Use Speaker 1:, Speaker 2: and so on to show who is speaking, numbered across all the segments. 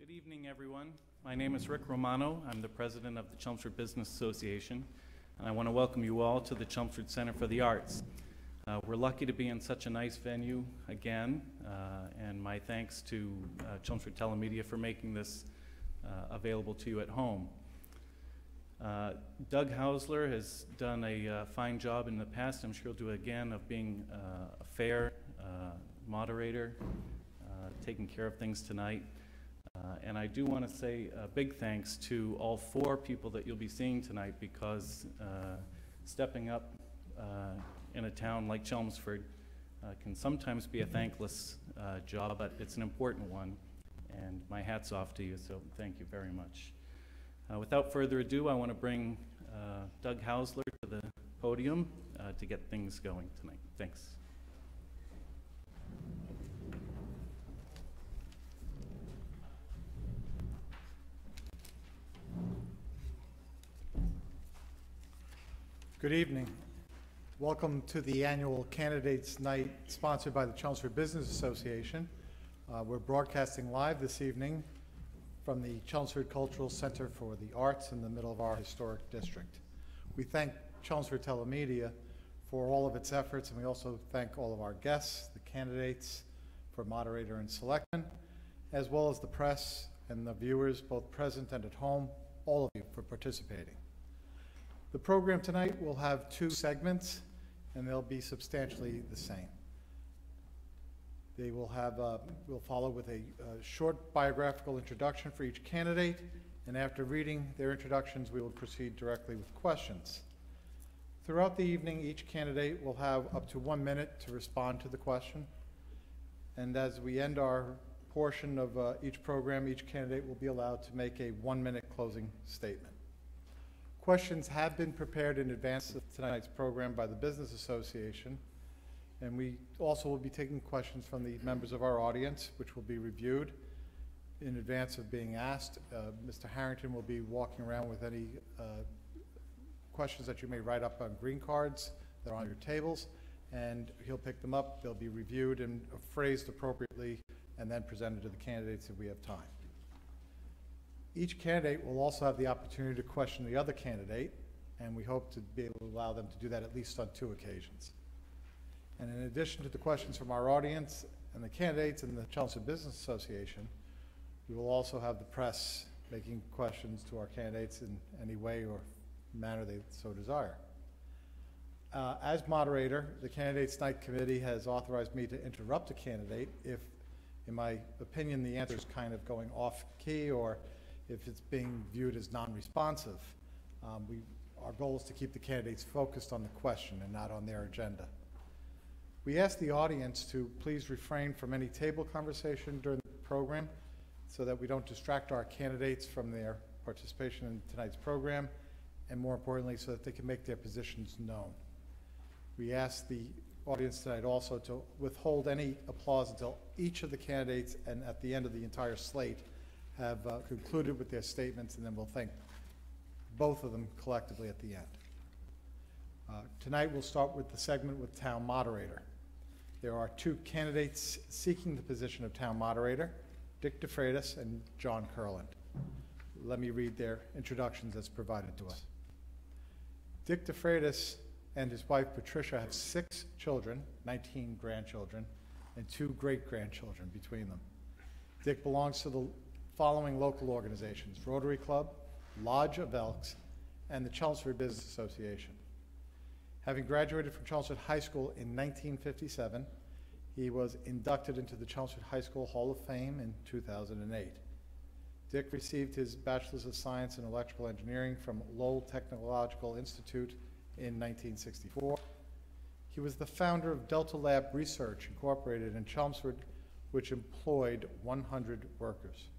Speaker 1: Good evening, everyone. My name is Rick Romano. I'm the president of the Chelmsford Business Association, and I want to welcome you all to the Chelmsford Center for the Arts. We're lucky to be in such a nice venue again, and my thanks to Chelmsford Telemedia for making this available to you at home. Doug Hausler has done a fine job in the past. I'm sure he'll do it again, of being a fair moderator, taking care of things tonight. And I do want to say a big thanks to all four people that you'll be seeing tonight, because stepping up in a town like Chelmsford can sometimes be a thankless job, but it's an important one. And my hat's off to you, so thank you very much. Without further ado, I want to bring Doug Hausler to the podium to get things going tonight. Thanks.
Speaker 2: Good evening. Welcome to the annual Candidates Night sponsored by the Chelmsford Business Association. We're broadcasting live this evening from the Chelmsford Cultural Center for the Arts in the middle of our historic district. We thank Chelmsford Telemedia for all of its efforts, and we also thank all of our guests, the candidates for moderator and selectmen, as well as the press and the viewers, both present and at home, all of you for participating. The program tonight will have two segments, and they'll be substantially the same. They will have, we'll follow with a short biographical introduction for each candidate, and after reading their introductions, we will proceed directly with questions. Throughout the evening, each candidate will have up to 1 minute to respond to the question, and as we end our portion of each program, each candidate will be allowed to make a 1-minute closing statement. Questions have been prepared in advance of tonight's program by the Business Association, and we also will be taking questions from the members of our audience, which will be reviewed in advance of being asked. Mr. Harrington will be walking around with any questions that you may write up on green cards that are on your tables, and he'll pick them up. They'll be reviewed and phrased appropriately and then presented to the candidates if we have time. Each candidate will also have the opportunity to question the other candidate, and we hope to be able to allow them to do that at least on 2 occasions. And in addition to the questions from our audience and the candidates and the Chelmsford Business Association, we will also have the press making questions to our candidates in any way or manner they so desire. As moderator, the Candidates Night Committee has authorized me to interrupt a candidate if, in my opinion, the answer is kind of going off key or if it's being viewed as non-responsive. Our goal is to keep the candidates focused on the question and not on their agenda. We ask the audience to please refrain from any table conversation during the program so that we don't distract our candidates from their participation in tonight's program, and more importantly, so that they can make their positions known. We ask the audience tonight also to withhold any applause until each of the candidates and at the end of the entire slate have concluded with their statements, and then we'll thank both of them collectively at the end. Tonight we'll start with the segment with Town Moderator. There are 2 candidates seeking the position of Town Moderator, Dick DeFreitas and John Kurland. Let me read their introductions as provided to us. Dick DeFreitas and his wife Patricia have 6 children, 19 grandchildren, and 2 great-grandchildren between them. Dick belongs to the following local organizations: Rotary Club, Lodge of Elks, and the Chelmsford Business Association. Having graduated from Chelmsford High School in 1957, he was inducted into the Chelmsford High School Hall of Fame in 2008. Dick received his Bachelor's of Science in Electrical Engineering from Lowell Technological Institute in 1964. He was the founder of Delta Lab Research Incorporated in Chelmsford, which employed 100 workers.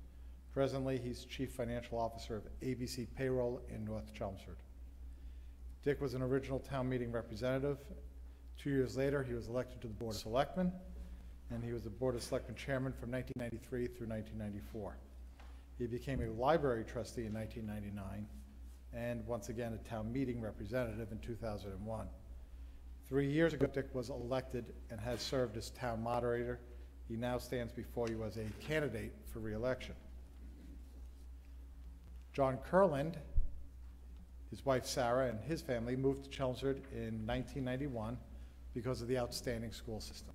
Speaker 2: Presently, he's Chief Financial Officer of ABC Payroll in North Chelmsford. Dick was an original town meeting representative. 2 years later, he was elected to the Board of Selectmen, and he was the Board of Selectmen chairman from 1993 through 1994. He became a library trustee in 1999, and once again a town meeting representative in 2001. 3 years ago, Dick was elected and has served as town moderator. He now stands before you as a candidate for re-election. John Kurland, his wife Sarah, and his family moved to Chelmsford in 1991 because of the outstanding school system.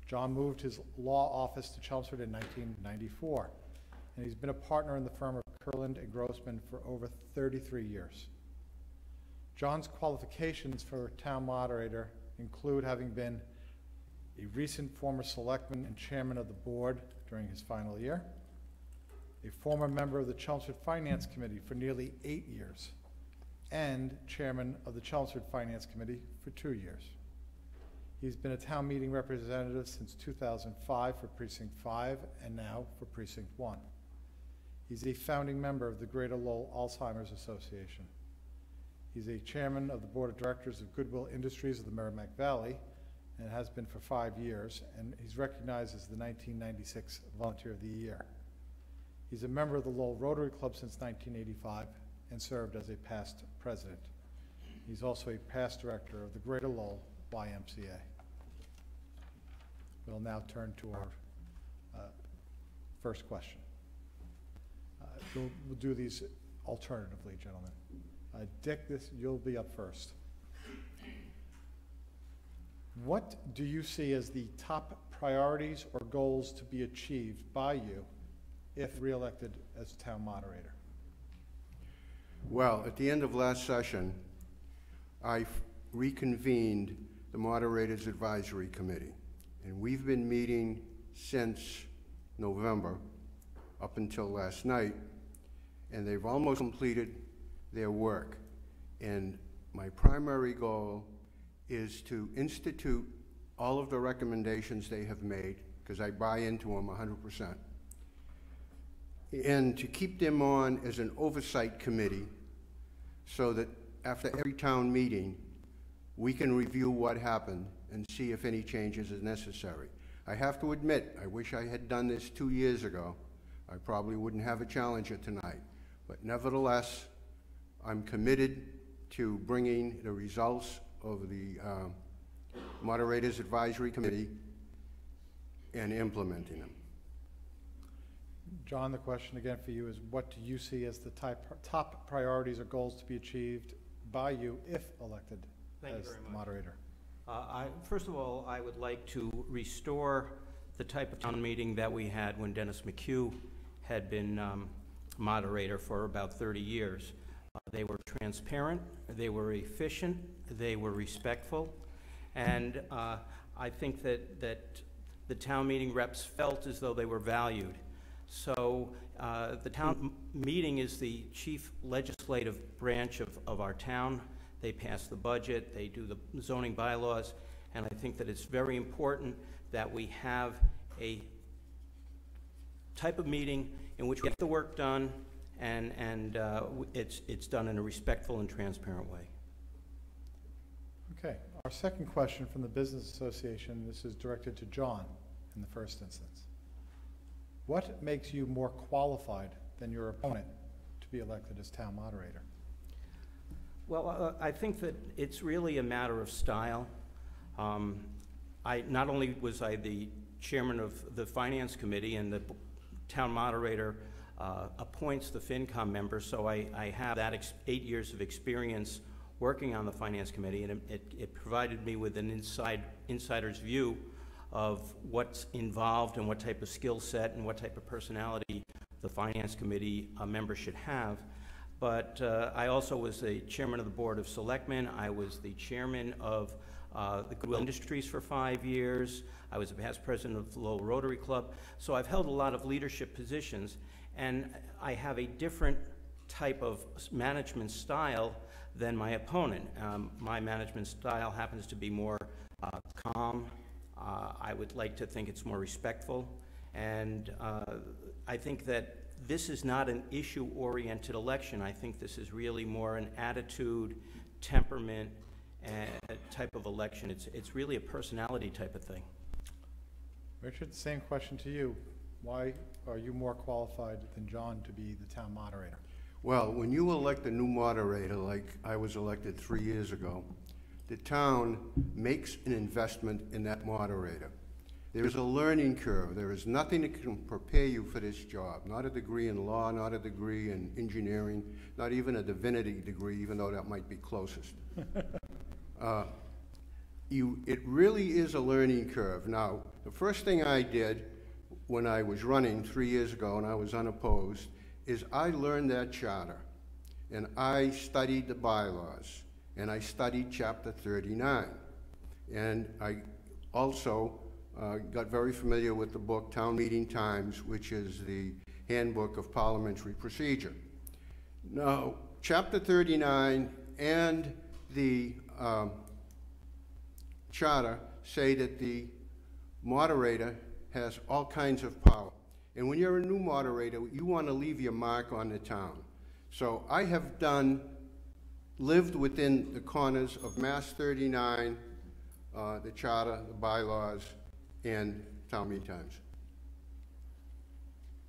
Speaker 2: John moved his law office to Chelmsford in 1994, and he's been a partner in the firm of Kurland and Grossman for over 33 years. John's qualifications for town moderator include having been a recent former selectman and chairman of the board during his final year, a former member of the Chelmsford Finance Committee for nearly 8 years, and chairman of the Chelmsford Finance Committee for 2 years. He's been a town meeting representative since 2005 for Precinct 5 and now for Precinct 1. He's a founding member of the Greater Lowell Alzheimer's Association. He's a chairman of the board of directors of Goodwill Industries of the Merrimack Valley and has been for 5 years, and he's recognized as the 1996 Volunteer of the Year. He's a member of the Lowell Rotary Club since 1985 and served as a past president. He's also a past director of the Greater Lowell YMCA. We'll now turn to our first question. We'll do these alternatively, gentlemen. Dick, you'll be up first. What do you see as the top priorities or goals to be achieved by you if reelected as town moderator?
Speaker 3: Well, at the end of last session, I reconvened the Moderators Advisory Committee, and we've been meeting since November up until last night, and they've almost completed their work. And my primary goal is to institute all of the recommendations they have made, because I buy into them 100%, and to keep them on as an oversight committee so that after every town meeting, we can review what happened and see if any changes are necessary. I have to admit, I wish I had done this 2 years ago. I probably wouldn't have a challenger tonight. But nevertheless, I'm committed to bringing the results of the Moderators Advisory Committee and implementing them.
Speaker 2: John, the question again for you is, what do you see as the top priorities or goals to be achieved by you if elected as moderator?
Speaker 4: First of all, I would like to restore the type of town meeting that we had when Dennis McHugh had been moderator for about 30 years. They were transparent, they were efficient, they were respectful, and I think that the town meeting reps felt as though they were valued. So the town meeting is the chief legislative branch of our town. They pass the budget, they do the zoning bylaws, and I think that it's very important that we have a type of meeting in which we get the work done, and it's done in a respectful and transparent way.
Speaker 2: Okay, our second question from the Business Association, this is directed to John in the first instance. What makes you more qualified than your opponent to be elected as town moderator?
Speaker 4: Well, I think that it's really a matter of style. Not only was I the chairman of the Finance Committee, and the town moderator appoints the FinCom members, so I have that 8 years of experience working on the Finance Committee, and it provided me with an insider's view of what's involved and what type of skill set and what type of personality the Finance Committee member should have. But I also was the chairman of the Board of Selectmen. I was the chairman of the Goodwill Industries for 5 years. I was a past president of the Lowell Rotary Club. So I've held a lot of leadership positions, and I have a different type of management style than my opponent. My management style happens to be more calm. I would like to think it's more respectful, and I think that this is not an issue-oriented election. I think this is really more an attitude, temperament, type of election. It's really a personality type of thing.
Speaker 2: Richard, the same question to you. Why are you more qualified than John to be the town moderator?
Speaker 3: Well, when you elect a new moderator, like I was elected 3 years ago, the town makes an investment in that moderator. There is a learning curve. There is nothing that can prepare you for this job. Not a degree in law, not a degree in engineering, not even a divinity degree, even though that might be closest. It really is a learning curve. Now, the first thing I did when I was running 3 years ago and I was unopposed is I learned that charter, and I studied the bylaws, and I studied Chapter 39. And I also got very familiar with the book Town Meeting Times, which is the Handbook of Parliamentary Procedure. Now, Chapter 39 and the charter say that the moderator has all kinds of power. And when you're a new moderator, you want to leave your mark on the town. So I have lived within the corners of Mass 39, the charter, the bylaws, and Town Meeting Times.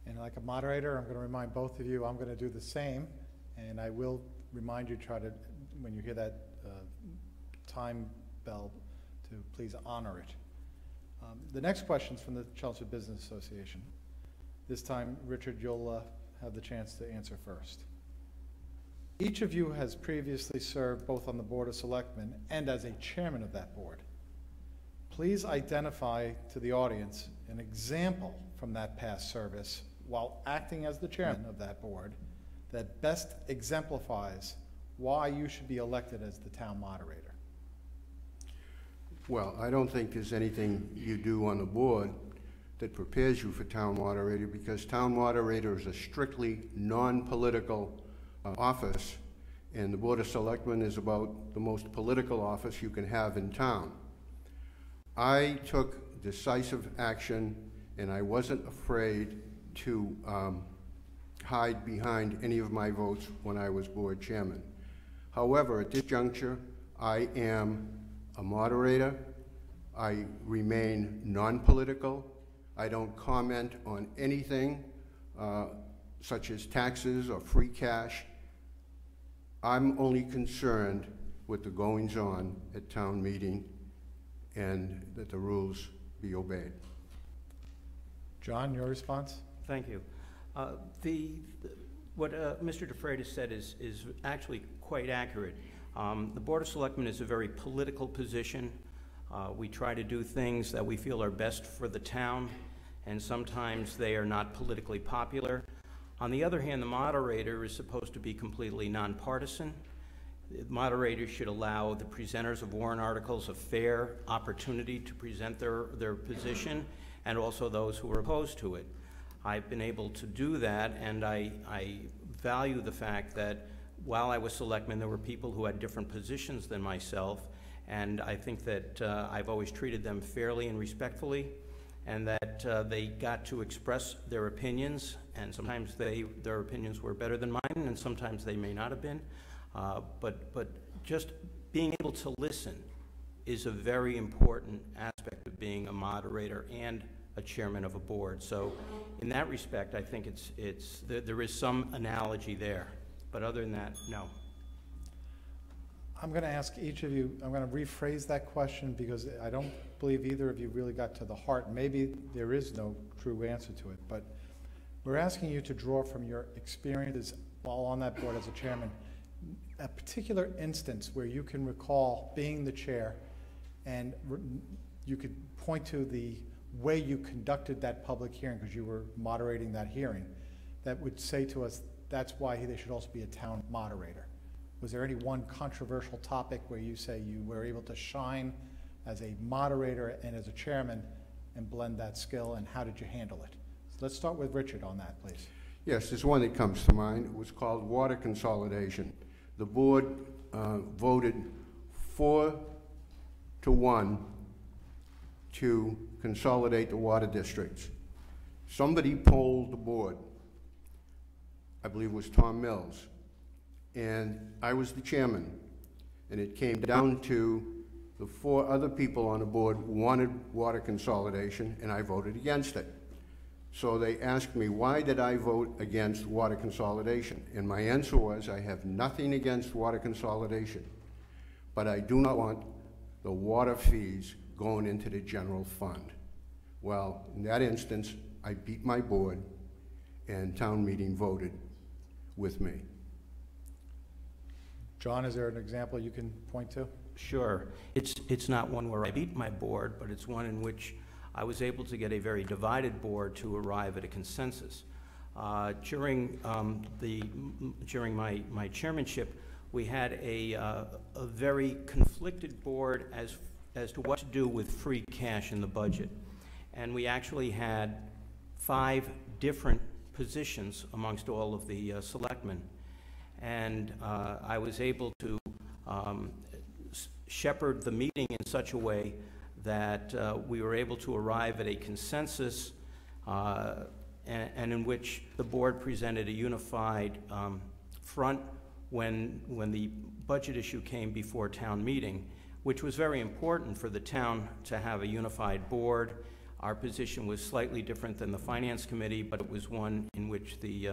Speaker 2: And like a moderator, I'm going to remind both of you, I'm going to do the same, and I will remind you, try to, when you hear that time bell, to please honor it. The next question's from the Chelmsford Business Association. This time, Richard, you'll have the chance to answer first. Each of you has previously served both on the Board of Selectmen and as a chairman of that board. Please identify to the audience an example from that past service while acting as the chairman of that board that best exemplifies why you should be elected as the town moderator.
Speaker 3: Well, I don't think there's anything you do on the board that prepares you for town moderator, because town moderator is a strictly non-political office, and the Board of Selectmen is about the most political office you can have in town. I took decisive action, and I wasn't afraid to hide behind any of my votes when I was board chairman. However, at this juncture, I am a moderator. I remain non-political. I don't comment on anything such as taxes or free cash. I'm only concerned with the goings-on at town meeting and that the rules be obeyed.
Speaker 2: John, your response?
Speaker 4: Thank you. What Mr. DeFreitas said is actually quite accurate. The Board of Selectmen is a very political position. We try to do things that we feel are best for the town, and sometimes they are not politically popular. On the other hand, the moderator is supposed to be completely nonpartisan. The moderator should allow the presenters of warrant articles a fair opportunity to present their position, and also those who are opposed to it. I've been able to do that, and I value the fact that while I was selectman, there were people who had different positions than myself, and I think that I've always treated them fairly and respectfully, and that they got to express their opinions, and sometimes their opinions were better than mine, and sometimes they may not have been. But just being able to listen is a very important aspect of being a moderator and a chairman of a board. So in that respect, I think there is some analogy there. But other than that, no.
Speaker 2: I'm going to ask each of you, I'm going to rephrase that question because I don't believe either of you really got to the heart. Maybe there is no true answer to it, but we're asking you to draw from your experiences while on that board as a chairman a particular instance where you can recall being the chair and you could point to the way you conducted that public hearing because you were moderating that hearing that would say to us that's why they should also be a town moderator. Was there any one controversial topic where you say you were able to shine as a moderator and as a chairman and blend that skill, and how did you handle it? So let's start with Richard on that, please.
Speaker 3: Yes, there's one that comes to mind. It was called water consolidation. The board voted 4-1 to consolidate the water districts. Somebody polled the board. I believe it was Tom Mills. And I was the chairman. And it came down to the 4 other people on the board wanted water consolidation, and I voted against it. So they asked me, why did I vote against water consolidation? And my answer was, I have nothing against water consolidation, but I do not want the water fees going into the general fund. Well, in that instance, I beat my board, and town meeting voted with me.
Speaker 2: John, is there an example you can point to?
Speaker 4: Sure. It's not one where I beat my board, but it's one in which I was able to get a very divided board to arrive at a consensus. During my chairmanship, we had a very conflicted board as to what to do with free cash in the budget. And we actually had 5 different positions amongst all of the selectmen. And I was able to shepherd the meeting in such a way that we were able to arrive at a consensus and in which the board presented a unified front when the budget issue came before town meeting, which was very important for the town to have a unified board. Our position was slightly different than the Finance Committee, but it was one in which the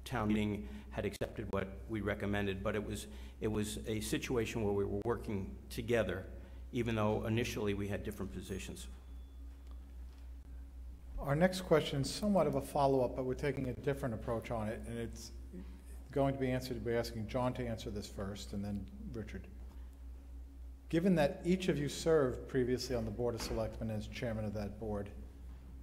Speaker 4: town meeting had accepted what we recommended. But it was a situation where we were working together, even though initially we had different positions.
Speaker 2: Our next question is somewhat of a follow-up, but we're taking a different approach on it, and it's going to be answered by asking John to answer this first, and then Richard. Given that each of you served previously on the Board of Selectmen as chairman of that board,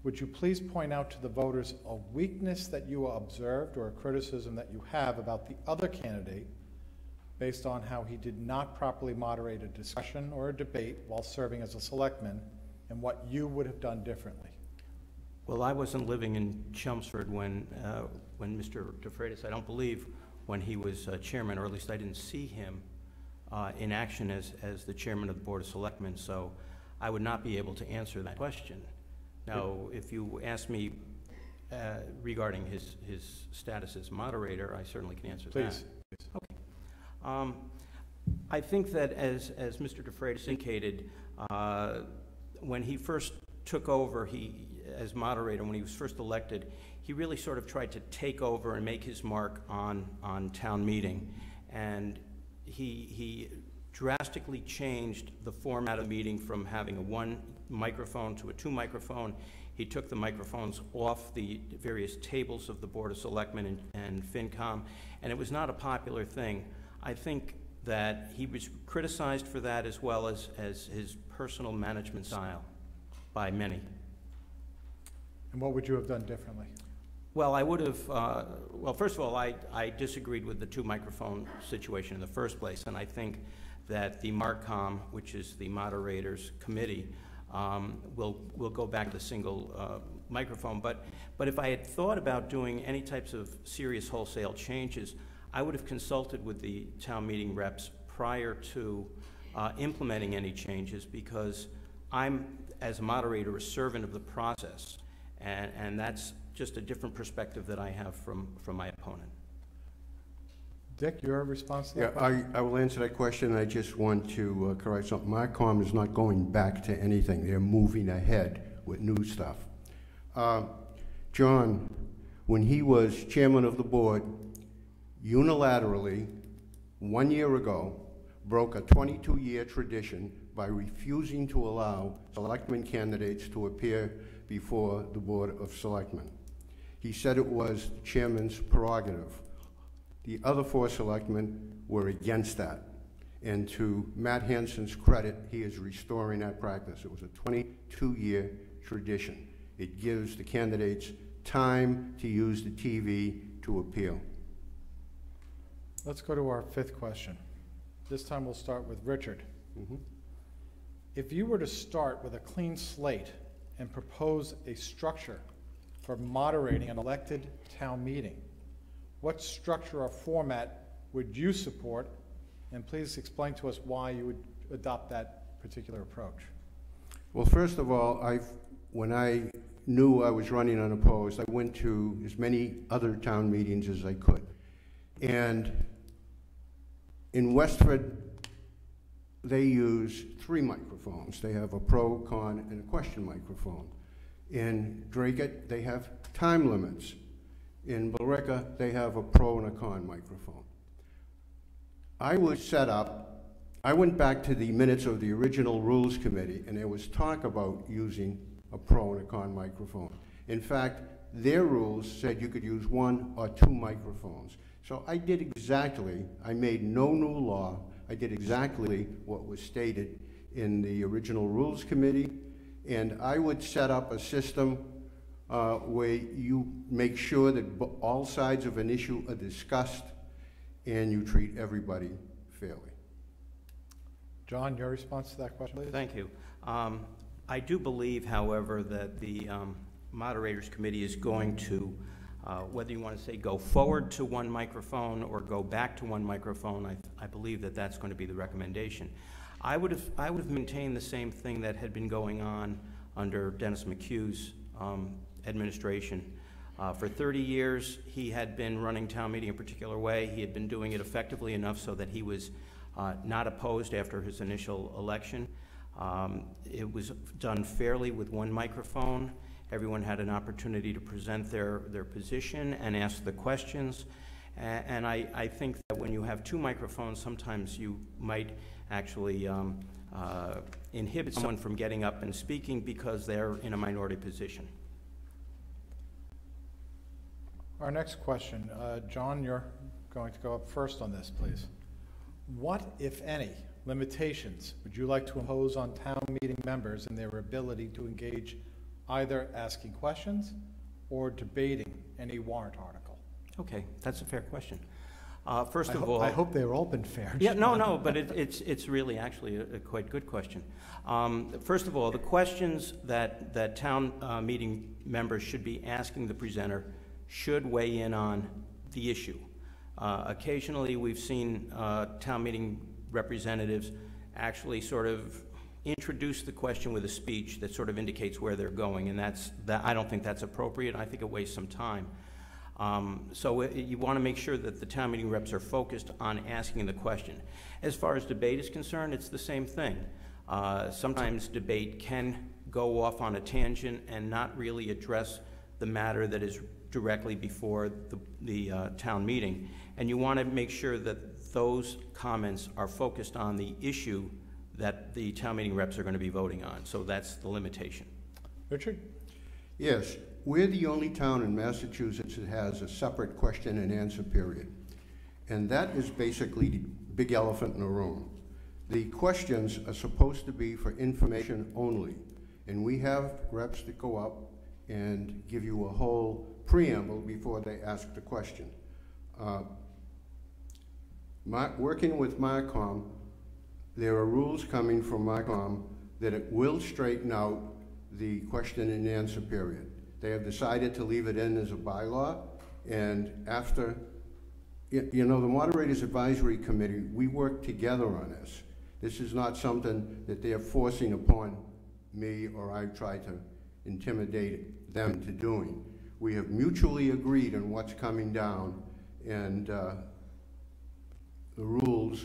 Speaker 2: would you please point out to the voters a weakness that you observed or a criticism that you have about the other candidate based on how he did not properly moderate a discussion or a debate while serving as a selectman, and what you would have done differently?
Speaker 4: Well, I wasn't living in Chelmsford when Mr. DeFreitas, I don't believe, when he was chairman, or at least I didn't see him in action as the chairman of the Board of Selectmen, so I would not be able to answer that question. Now, if you ask me regarding his status as moderator, I certainly can answer that.
Speaker 2: Please.
Speaker 4: Okay. I think that as Mr. DeFreitas indicated, when he first took over as moderator, when he was first elected, he really sort of tried to take over and make his mark on town meeting. And he drastically changed the format of the meeting from having a 1 microphone to a 2 microphone. He took the microphones off the various tables of the Board of Selectmen and FinCom, and it was not a popular thing. I think that he was criticized for that, as well as his personal management style by many.
Speaker 2: And what would you have done differently?
Speaker 4: Well, I would have, well, first of all, I disagreed with the 2 microphone situation in the first place, and I think that the MARCOM, which is the Moderators Committee, will go back to the single microphone. But if I had thought about doing any types of serious wholesale changes, I would have consulted with the town meeting reps prior to implementing any changes, because I'm, as a moderator, a servant of the process, and that's just a different perspective that I have from my opponent.
Speaker 2: Dick, your response to that?
Speaker 3: Yeah, I will answer that question. I just want to correct something. MARCOM is not going back to anything. They're moving ahead with new stuff. John, when he was chairman of the board, unilaterally, 1 year ago, broke a 22-year tradition by refusing to allow selectmen candidates to appear before the Board of Selectmen. He said it was the chairman's prerogative. The other 4 selectmen were against that. And to Matt Hansen's credit, he is restoring that practice. It was a 22-year tradition. It gives the candidates time to use the TV to appeal.
Speaker 2: Let's go to our 5th question. This time we'll start with Richard. If you were to start with a clean slate and propose a structure for moderating an elected town meeting, what structure or format would you support? And please explain to us why you would adopt that particular approach.
Speaker 3: Well, first of all, when I knew I was running unopposed, I went to as many other town meetings as I could. And in Westford, they use 3 microphones. They have a pro, con, and a question microphone. In Dracut, they have time limits. In Billerica, they have a pro and a con microphone. I went back to the minutes of the original Rules Committee, and there was talk about using a pro and a con microphone. In fact, their rules said you could use 1 or 2 microphones. So I made no new law. I did exactly what was stated in the original Rules Committee, and I would set up a system where you make sure that all sides of an issue are discussed and you treat everybody fairly.
Speaker 2: John, your response to that question, please?
Speaker 4: Thank you. I do believe, however, that the Moderators Committee is going to, whether you want to say go forward to 1 microphone or go back to 1 microphone, I believe that that's going to be the recommendation. I would have maintained the same thing that had been going on under Dennis McHugh's administration. For 30 years, he had been running town meeting a particular way. He had been doing it effectively enough so that he was not opposed after his initial election. It was done fairly with 1 microphone. Everyone had an opportunity to present their position and ask the questions. And I think that when you have 2 microphones, sometimes you might actually inhibit someone from getting up and speaking because they're in a minority position.
Speaker 2: Our next question. John, you're going to go up first on this, please. What, if any, limitations would you like to impose on town meeting members and their ability to engage either asking questions or debating any warrant article?
Speaker 4: Okay, that's a fair question. First of all,
Speaker 2: I hope they've all been fair.
Speaker 4: Yeah, no, but it's really actually a quite good question. First of all, the questions that town meeting members should be asking the presenter should weigh in on the issue. Occasionally, we've seen town meeting representatives actually sort of introduce the question with a speech that sort of indicates where they're going, and I don't think that's appropriate. I think it wastes some time. So you want to make sure that the town meeting reps are focused on asking the question. As far as debate is concerned, it's the same thing. Sometimes debate can go off on a tangent and not really address the matter that is directly before the town meeting. And you want to make sure that those comments are focused on the issue that the town meeting reps are going to be voting on. So that's the limitation.
Speaker 2: Richard?
Speaker 3: Yes, we're the only town in Massachusetts that has a separate question and answer period. And that is basically the big elephant in the room. The questions are supposed to be for information only. And we have reps that go up and give you a whole preamble before they ask the question. Working with MARCOM, there are rules coming from MARCOM that it will straighten out the question and answer period. They have decided to leave it in as a bylaw, and after, you know, the Moderators Advisory Committee, we work together on this. This is not something that they're forcing upon me or I try to intimidate them to doing. We have mutually agreed on what's coming down, and the rules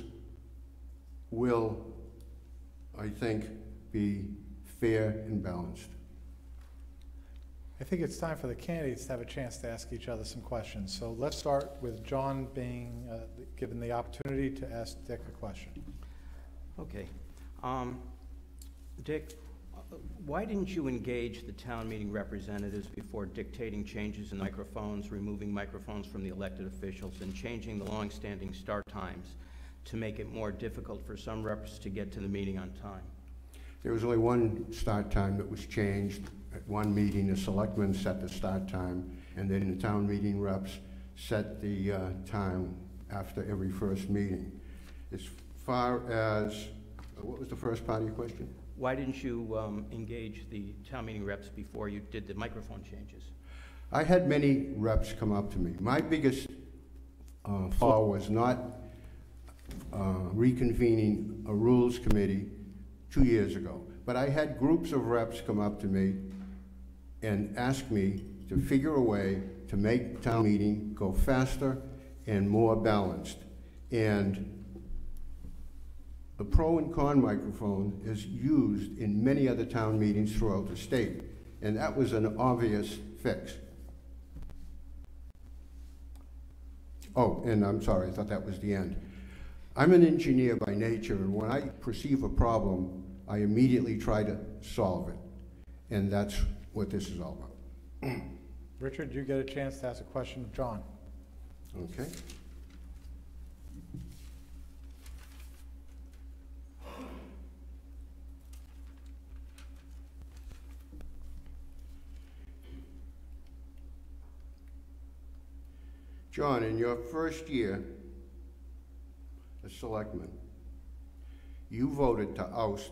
Speaker 3: will, I think, be fair and balanced.
Speaker 2: I think it's time for the candidates to have a chance to ask each other some questions. So let's start with John being given the opportunity to ask Dick a question.
Speaker 4: Okay. Dick, why didn't you engage the town meeting representatives before dictating changes in microphones, removing microphones from the elected officials, and changing the long-standing start times to make it more difficult for some reps to get to the meeting on time?
Speaker 3: There was only one start time that was changed. At one meeting, the selectmen set the start time, and then the town meeting reps set the time after every first meeting. As far as, what was the first part of your question?
Speaker 4: Why didn't you engage the town meeting reps before you did the microphone changes?
Speaker 3: I had many reps come up to me. My biggest flaw was not reconvening a rules committee 2 years ago. But I had groups of reps come up to me and ask me to figure a way to make town meeting go faster and more balanced. And the pro and con microphone is used in many other town meetings throughout the state. And that was an obvious fix. Oh, and I'm sorry, I thought that was the end. I'm an engineer by nature, and when I perceive a problem, I immediately try to solve it. And that's what this is all about.
Speaker 2: Richard, you get a chance to ask a question of John.
Speaker 3: Okay? John, in your first year as selectman, you voted to oust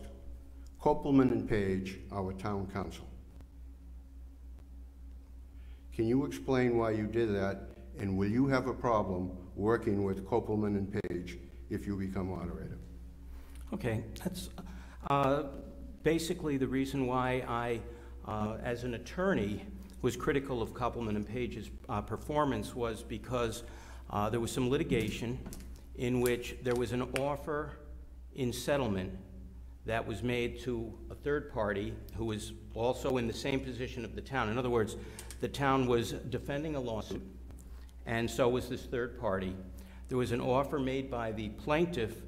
Speaker 3: Copeland and Page, our town council. Can you explain why you did that, and will you have a problem working with Copeland and Page if you become moderator?
Speaker 4: Okay, that's basically the reason why I, as an attorney, was critical of Copeland and Page's performance was because there was some litigation in which there was an offer in settlement that was made to a third party who was also in the same position of the town. In other words, the town was defending a lawsuit, and so was this third party. There was an offer made by the plaintiff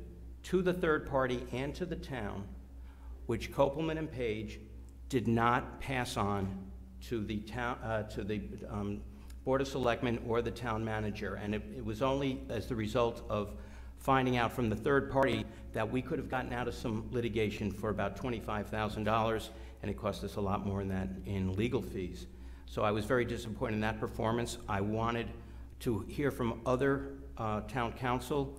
Speaker 4: to the third party and to the town, which Copeland and Page did not pass on to the town, to the Board of Selectmen or the town manager. And it was only as the result of finding out from the third party that we could have gotten out of some litigation for about $25,000, and it cost us a lot more than that in legal fees. So I was very disappointed in that performance. I wanted to hear from other town council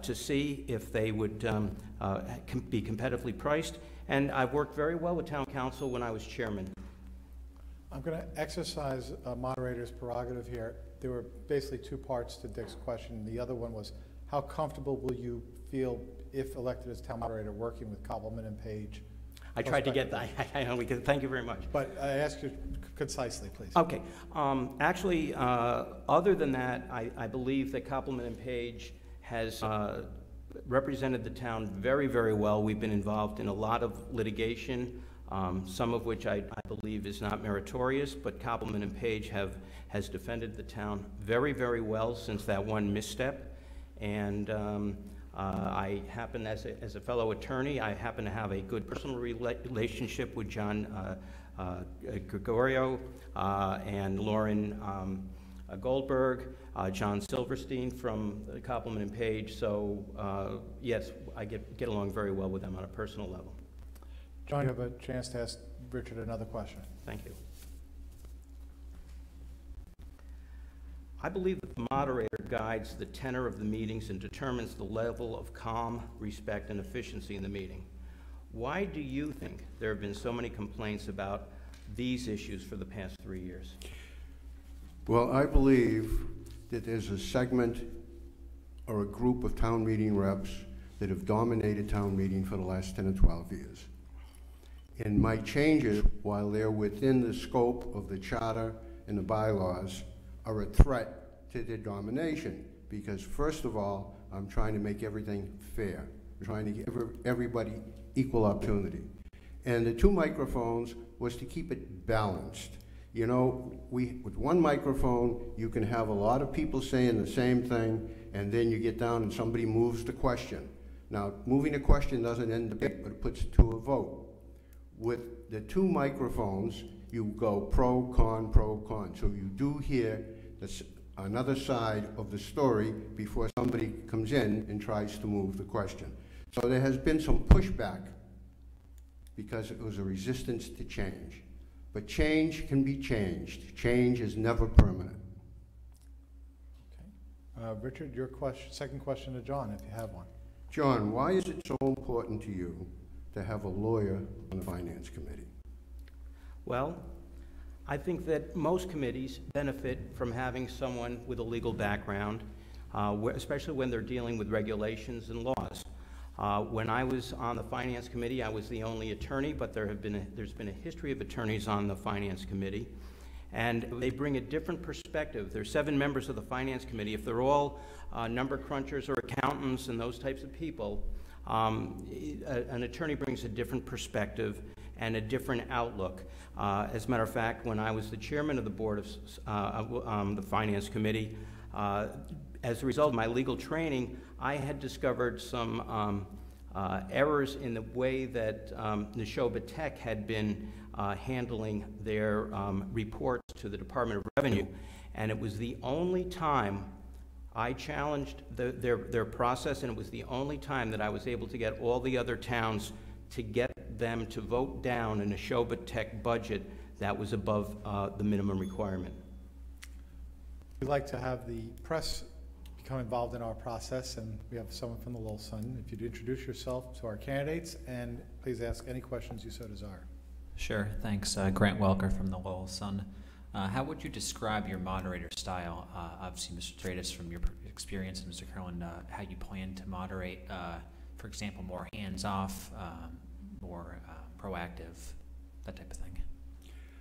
Speaker 4: to see if they would be competitively priced. And I've worked very well with town council when I was chairman.
Speaker 2: I'm going to exercise a moderator's prerogative here. There were basically two parts to Dick's question. The other one was, how comfortable will you feel if elected as town moderator working with Copeland and Page?
Speaker 4: I tried to get that. I know, thank you very much.
Speaker 2: But I ask you concisely, please.
Speaker 4: Okay. Actually, other than that, I believe that Copeland and Page has represented the town very, very well. We've been involved in a lot of litigation, some of which I believe is not meritorious, but Copeland and Page has defended the town very, very well since that one misstep. And I happen, as a fellow attorney, I happen to have a good personal relationship with John Gregorio and Lauren Goldberg, John Silverstein from Copeland and Page. So yes, I get along very well with them on a personal level.
Speaker 2: John, you have a chance to ask Richard another question.
Speaker 4: Thank you. I believe that the moderator guides the tenor of the meetings and determines the level of calm, respect, and efficiency in the meeting. Why do you think there have been so many complaints about these issues for the past 3 years?
Speaker 3: Well, I believe that there's a segment or a group of town meeting reps that have dominated town meeting for the last 10 or 12 years. And my changes, while they're within the scope of the charter and the bylaws, are a threat to their domination. Because first of all, I'm trying to make everything fair. I'm trying to give everybody equal opportunity. And the two microphones was to keep it balanced. You know, with one microphone, you can have a lot of people saying the same thing, and then you get down and somebody moves the question. Now, moving a question doesn't end the debate, but it puts it to a vote. With the two microphones, you go pro, con. So you do hear another side of the story before somebody comes in and tries to move the question. So there has been some pushback because it was a resistance to change. But change can be changed. Change is never permanent.
Speaker 2: Okay. Richard, your second question to John, if you have one.
Speaker 3: John, why is it so important to you to have a lawyer on the Finance Committee?
Speaker 4: Well, I think that most committees benefit from having someone with a legal background, especially when they're dealing with regulations and laws. When I was on the Finance Committee, I was the only attorney, but there's been a history of attorneys on the Finance Committee, and they bring a different perspective. There's 7 members of the Finance Committee. If they're all number crunchers or accountants and those types of people, an attorney brings a different perspective and a different outlook. As a matter of fact, when I was the chairman of the board of the Finance Committee, as a result of my legal training, I had discovered some errors in the way that Neshoba Tech had been handling their reports to the Department of Revenue. And it was the only time I challenged their process, and it was the only time that I was able to get all the other towns to get them to vote down a Neshoba Tech budget that was above the minimum requirement.
Speaker 2: We'd like to have the press become involved in our process, and we have someone from the Lowell Sun. If you'd introduce yourself to our candidates, and please ask any questions you so desire.
Speaker 5: Sure, thanks. Grant Welker from the Lowell Sun. How would you describe your moderator style? Obviously, Mr. Tratus, from your experience, and Mr. Curlin, how you plan to moderate, for example, more hands-off, more proactive, that type of thing?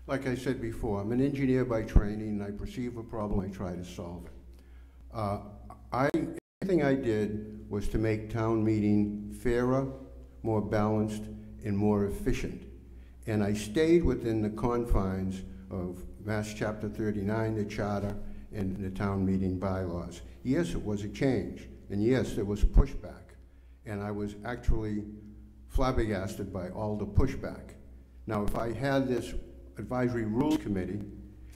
Speaker 3: Like I said before, I'm an engineer by training, and I perceive a problem, I try to solve it. Everything I did was to make town meeting fairer, more balanced, and more efficient. And I stayed within the confines of Mass Chapter 39, the Charter, and the town meeting bylaws. Yes, it was a change, and yes, there was pushback, and I was actually flabbergasted by all the pushback. Now, if I had this advisory rules committee,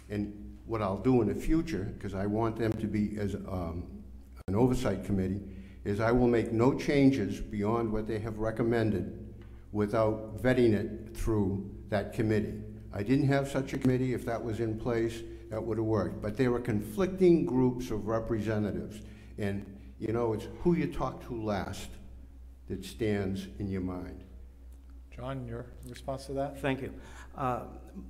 Speaker 3: and what I'll do in the future, because I want them to be as an oversight committee, is I will make no changes beyond what they have recommended without vetting it through that committee. I didn't have such a committee. If that was in place, that would have worked. But there were conflicting groups of representatives, and you know, it's who you talk to last that stands in your mind.
Speaker 2: John, your response to that?
Speaker 4: Thank you.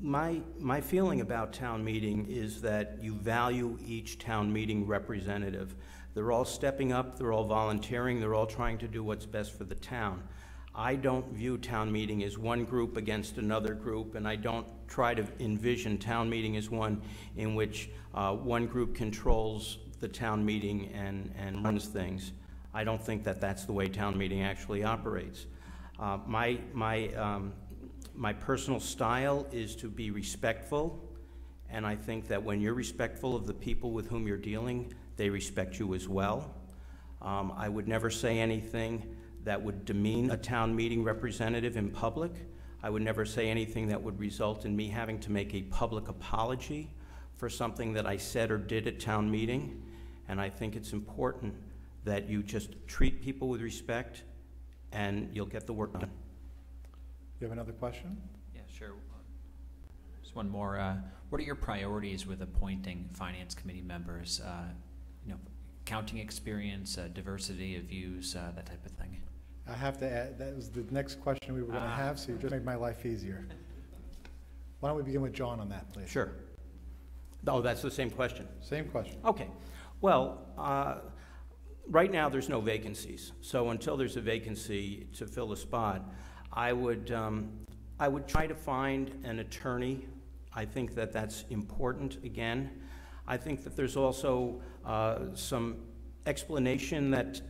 Speaker 4: My feeling about town meeting is that you value each town meeting representative. They're all stepping up, they're all volunteering, they're all trying to do what's best for the town. I don't view town meeting as one group against another group, and I don't try to envision town meeting as one in which one group controls the town meeting and runs things. I don't think that that's the way town meeting actually operates. My personal style is to be respectful, and I think that when you're respectful of the people with whom you're dealing, they respect you as well. I would never say anything that would demean a town meeting representative in public. I would never say anything that would result in me having to make a public apology for something that I said or did at town meeting. And I think it's important that you just treat people with respect, and you'll get the work done.
Speaker 2: You have another question?
Speaker 5: Yeah, sure. Just one more. What are your priorities with appointing finance committee members? You know, accounting experience, diversity of views, that type of thing.
Speaker 2: I have to add, that was the next question we were going to have, so you just made my life easier. Why don't we begin with John on that, please?
Speaker 4: Sure. Oh, that's the same question.
Speaker 2: Same question.
Speaker 4: Okay. Well, right now there's no vacancies. So until there's a vacancy to fill a spot, I would try to find an attorney. I think that that's important, again. I think that there's also some explanation that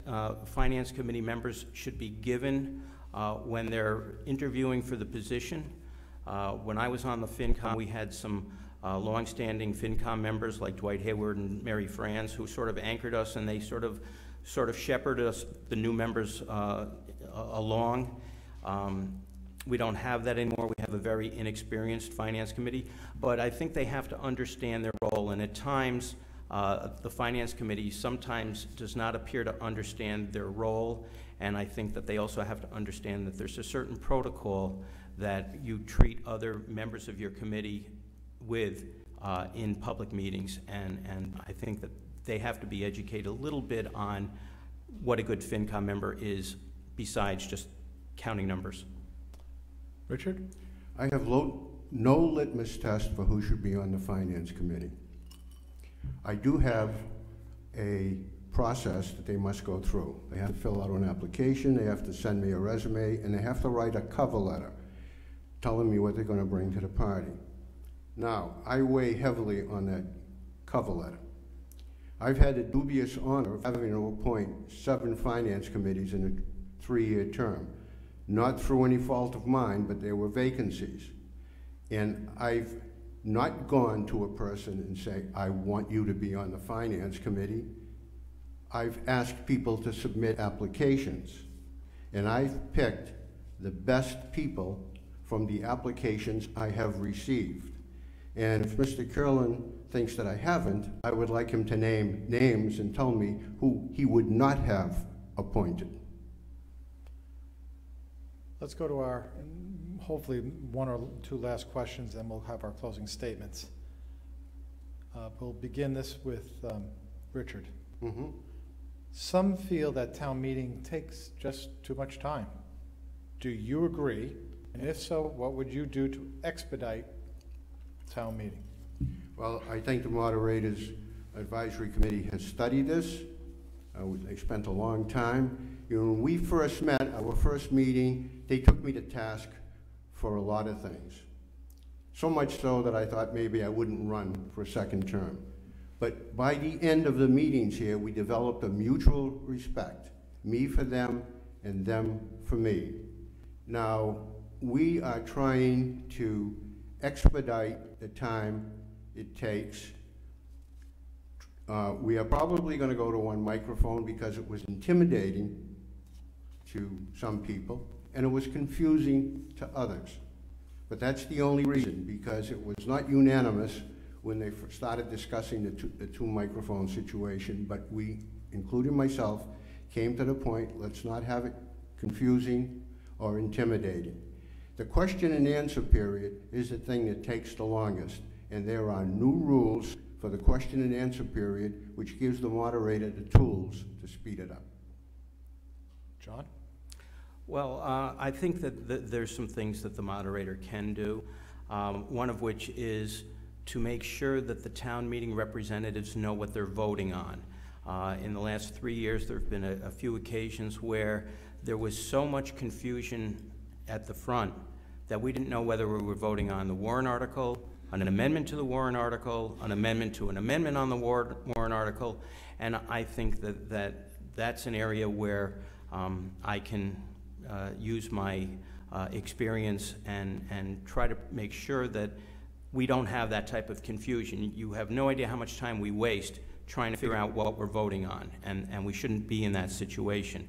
Speaker 4: finance committee members should be given when they're interviewing for the position. When I was on the FinCom, we had some long-standing FinCom members like Dwight Hayward and Mary Franz who sort of anchored us, and they sort of shepherded us, the new members, along. We don't have that anymore. We have a very inexperienced finance committee, but I think they have to understand their role, and at times the finance committee sometimes does not appear to understand their role, and I think that they also have to understand that there's a certain protocol that you treat other members of your committee with in public meetings, and I think that they have to be educated a little bit on what a good FinCom member is besides just counting numbers.
Speaker 2: Richard?
Speaker 3: I have no litmus test for who should be on the finance committee. I do have a process that they must go through. They have to fill out an application, they have to send me a resume, and they have to write a cover letter telling me what they're going to bring to the party. Now, I weigh heavily on that cover letter. I've had the dubious honor of having to appoint 7 finance committees in a 3-year term. Not through any fault of mine, but there were vacancies. And I've not gone to a person and say, I want you to be on the finance committee. I've asked people to submit applications. and I've picked the best people from the applications I have received. And if Mr. Curlin thinks that I haven't, I would like him to name names and tell me who he would not have appointed.
Speaker 2: Let's go to our, hopefully, one or two last questions, and we'll have our closing statements. We'll begin this with Richard.
Speaker 3: Mm-hmm.
Speaker 2: Some feel that town meeting takes just too much time. Do you agree? And if so, what would you do to expedite town meeting?
Speaker 3: Well, I think the Moderator's Advisory Committee has studied this. They spent a long time. You know, when we first met, our first meeting, they took me to task for a lot of things. So much so that I thought maybe I wouldn't run for a second term. But by the end of the meetings here, we developed a mutual respect, me for them and them for me. Now, we are trying to expedite the time it takes. We are probably going to go to one microphone because it was intimidating to some people, and it was confusing to others. But that's the only reason, because it was not unanimous when they started discussing the two microphone situation, but we, including myself, came to the point, let's not have it confusing or intimidating. The question and answer period is the thing that takes the longest, and there are new rules for the question and answer period, which gives the moderator the tools to speed it up.
Speaker 2: John?
Speaker 4: Well, I think that there's some things that the moderator can do, one of which is to make sure that the town meeting representatives know what they're voting on. In the last 3 years, there have been a few occasions where there was so much confusion at the front that we didn't know whether we were voting on the warrant article, on an amendment to the warrant article, an amendment to an amendment on the warrant article, and I think that's an area where I can use my experience and try to make sure that we don't have that type of confusion. You have no idea how much time we waste trying to figure out what we're voting on, and we shouldn't be in that situation.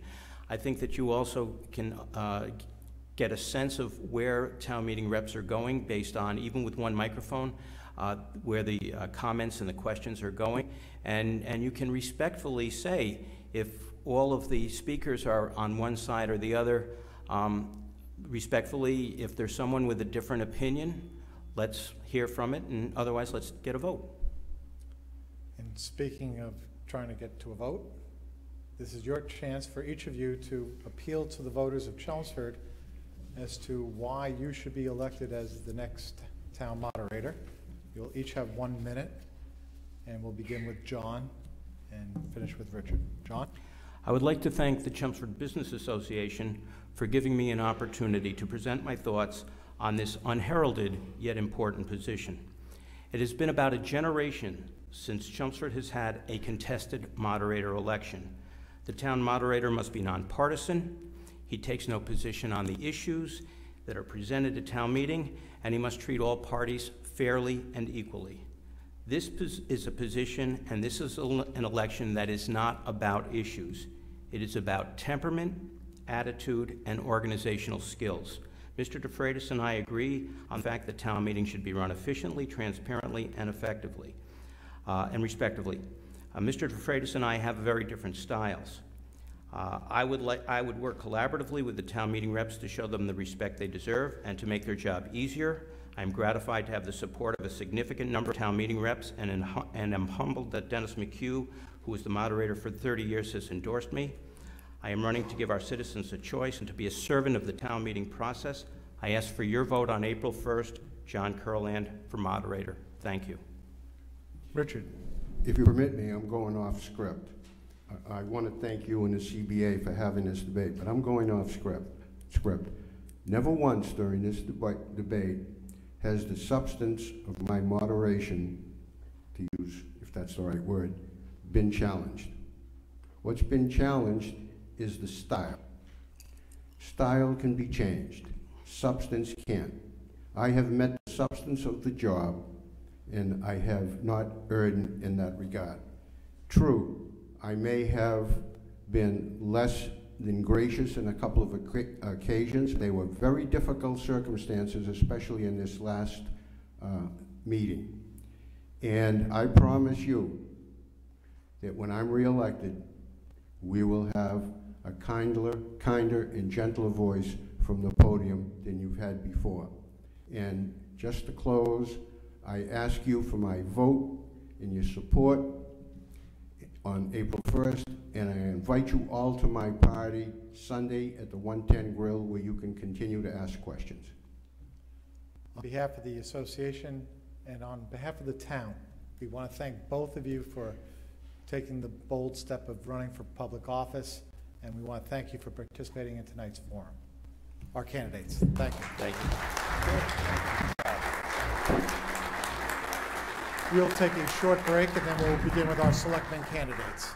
Speaker 4: I think that you also can get a sense of where town meeting reps are going based on, even with one microphone, where the comments and the questions are going, and you can respectfully say if all of the speakers are on one side or the other, respectfully, if there's someone with a different opinion, let's hear from it, and otherwise let's get a vote.
Speaker 2: And speaking of trying to get to a vote, this is your chance for each of you to appeal to the voters of Chelmsford as to why you should be elected as the next town moderator. You'll each have 1 minute, and we'll begin with John and finish with Richard. John?
Speaker 4: I would like to thank the Chelmsford Business Association for giving me an opportunity to present my thoughts on this unheralded yet important position. It has been about a generation since Chelmsford has had a contested moderator election. The town moderator must be nonpartisan. He takes no position on the issues that are presented at town meeting, and he must treat all parties fairly and equally. This is a position, and this is an election that is not about issues. It is about temperament, attitude, and organizational skills. Mr. DeFreitas and I agree on the fact that town meetings should be run efficiently, transparently, and effectively, and respectively. Mr. DeFreitas and I have very different styles. I would work collaboratively with the town meeting reps to show them the respect they deserve and to make their job easier. I'm gratified to have the support of a significant number of town meeting reps, and am humbled that Dennis McHugh, who was the moderator for 30 years, has endorsed me. I am running to give our citizens a choice and to be a servant of the town meeting process. I ask for your vote on April 1st. John Kurland for moderator. Thank you.
Speaker 2: Richard?
Speaker 3: If you permit me, I'm going off script. I want to thank you and the CBA for having this debate, but I'm going off script. Never once during this debate has the substance of my moderation, to use, if that's the right word, been challenged. What's been challenged is the style. Style can be changed. Substance can't. I have met the substance of the job, and I have not erred in that regard. True, I may have been less than gracious in a couple of occasions. They were very difficult circumstances, especially in this last meeting. And I promise you that when I'm reelected, we will have a kinder and gentler voice from the podium than you've had before. And just to close, I ask you for my vote and your support on April 1st, and I invite you all to my party Sunday at the 110 Grill, where you can continue to ask questions.
Speaker 2: On behalf of the association and on behalf of the town, we want to thank both of you for taking the bold step of running for public office, and we want to thank you for participating in tonight's forum. Our candidates, thank you.
Speaker 4: Thank you.
Speaker 2: We'll take a short break, and then we'll begin with our selectmen candidates.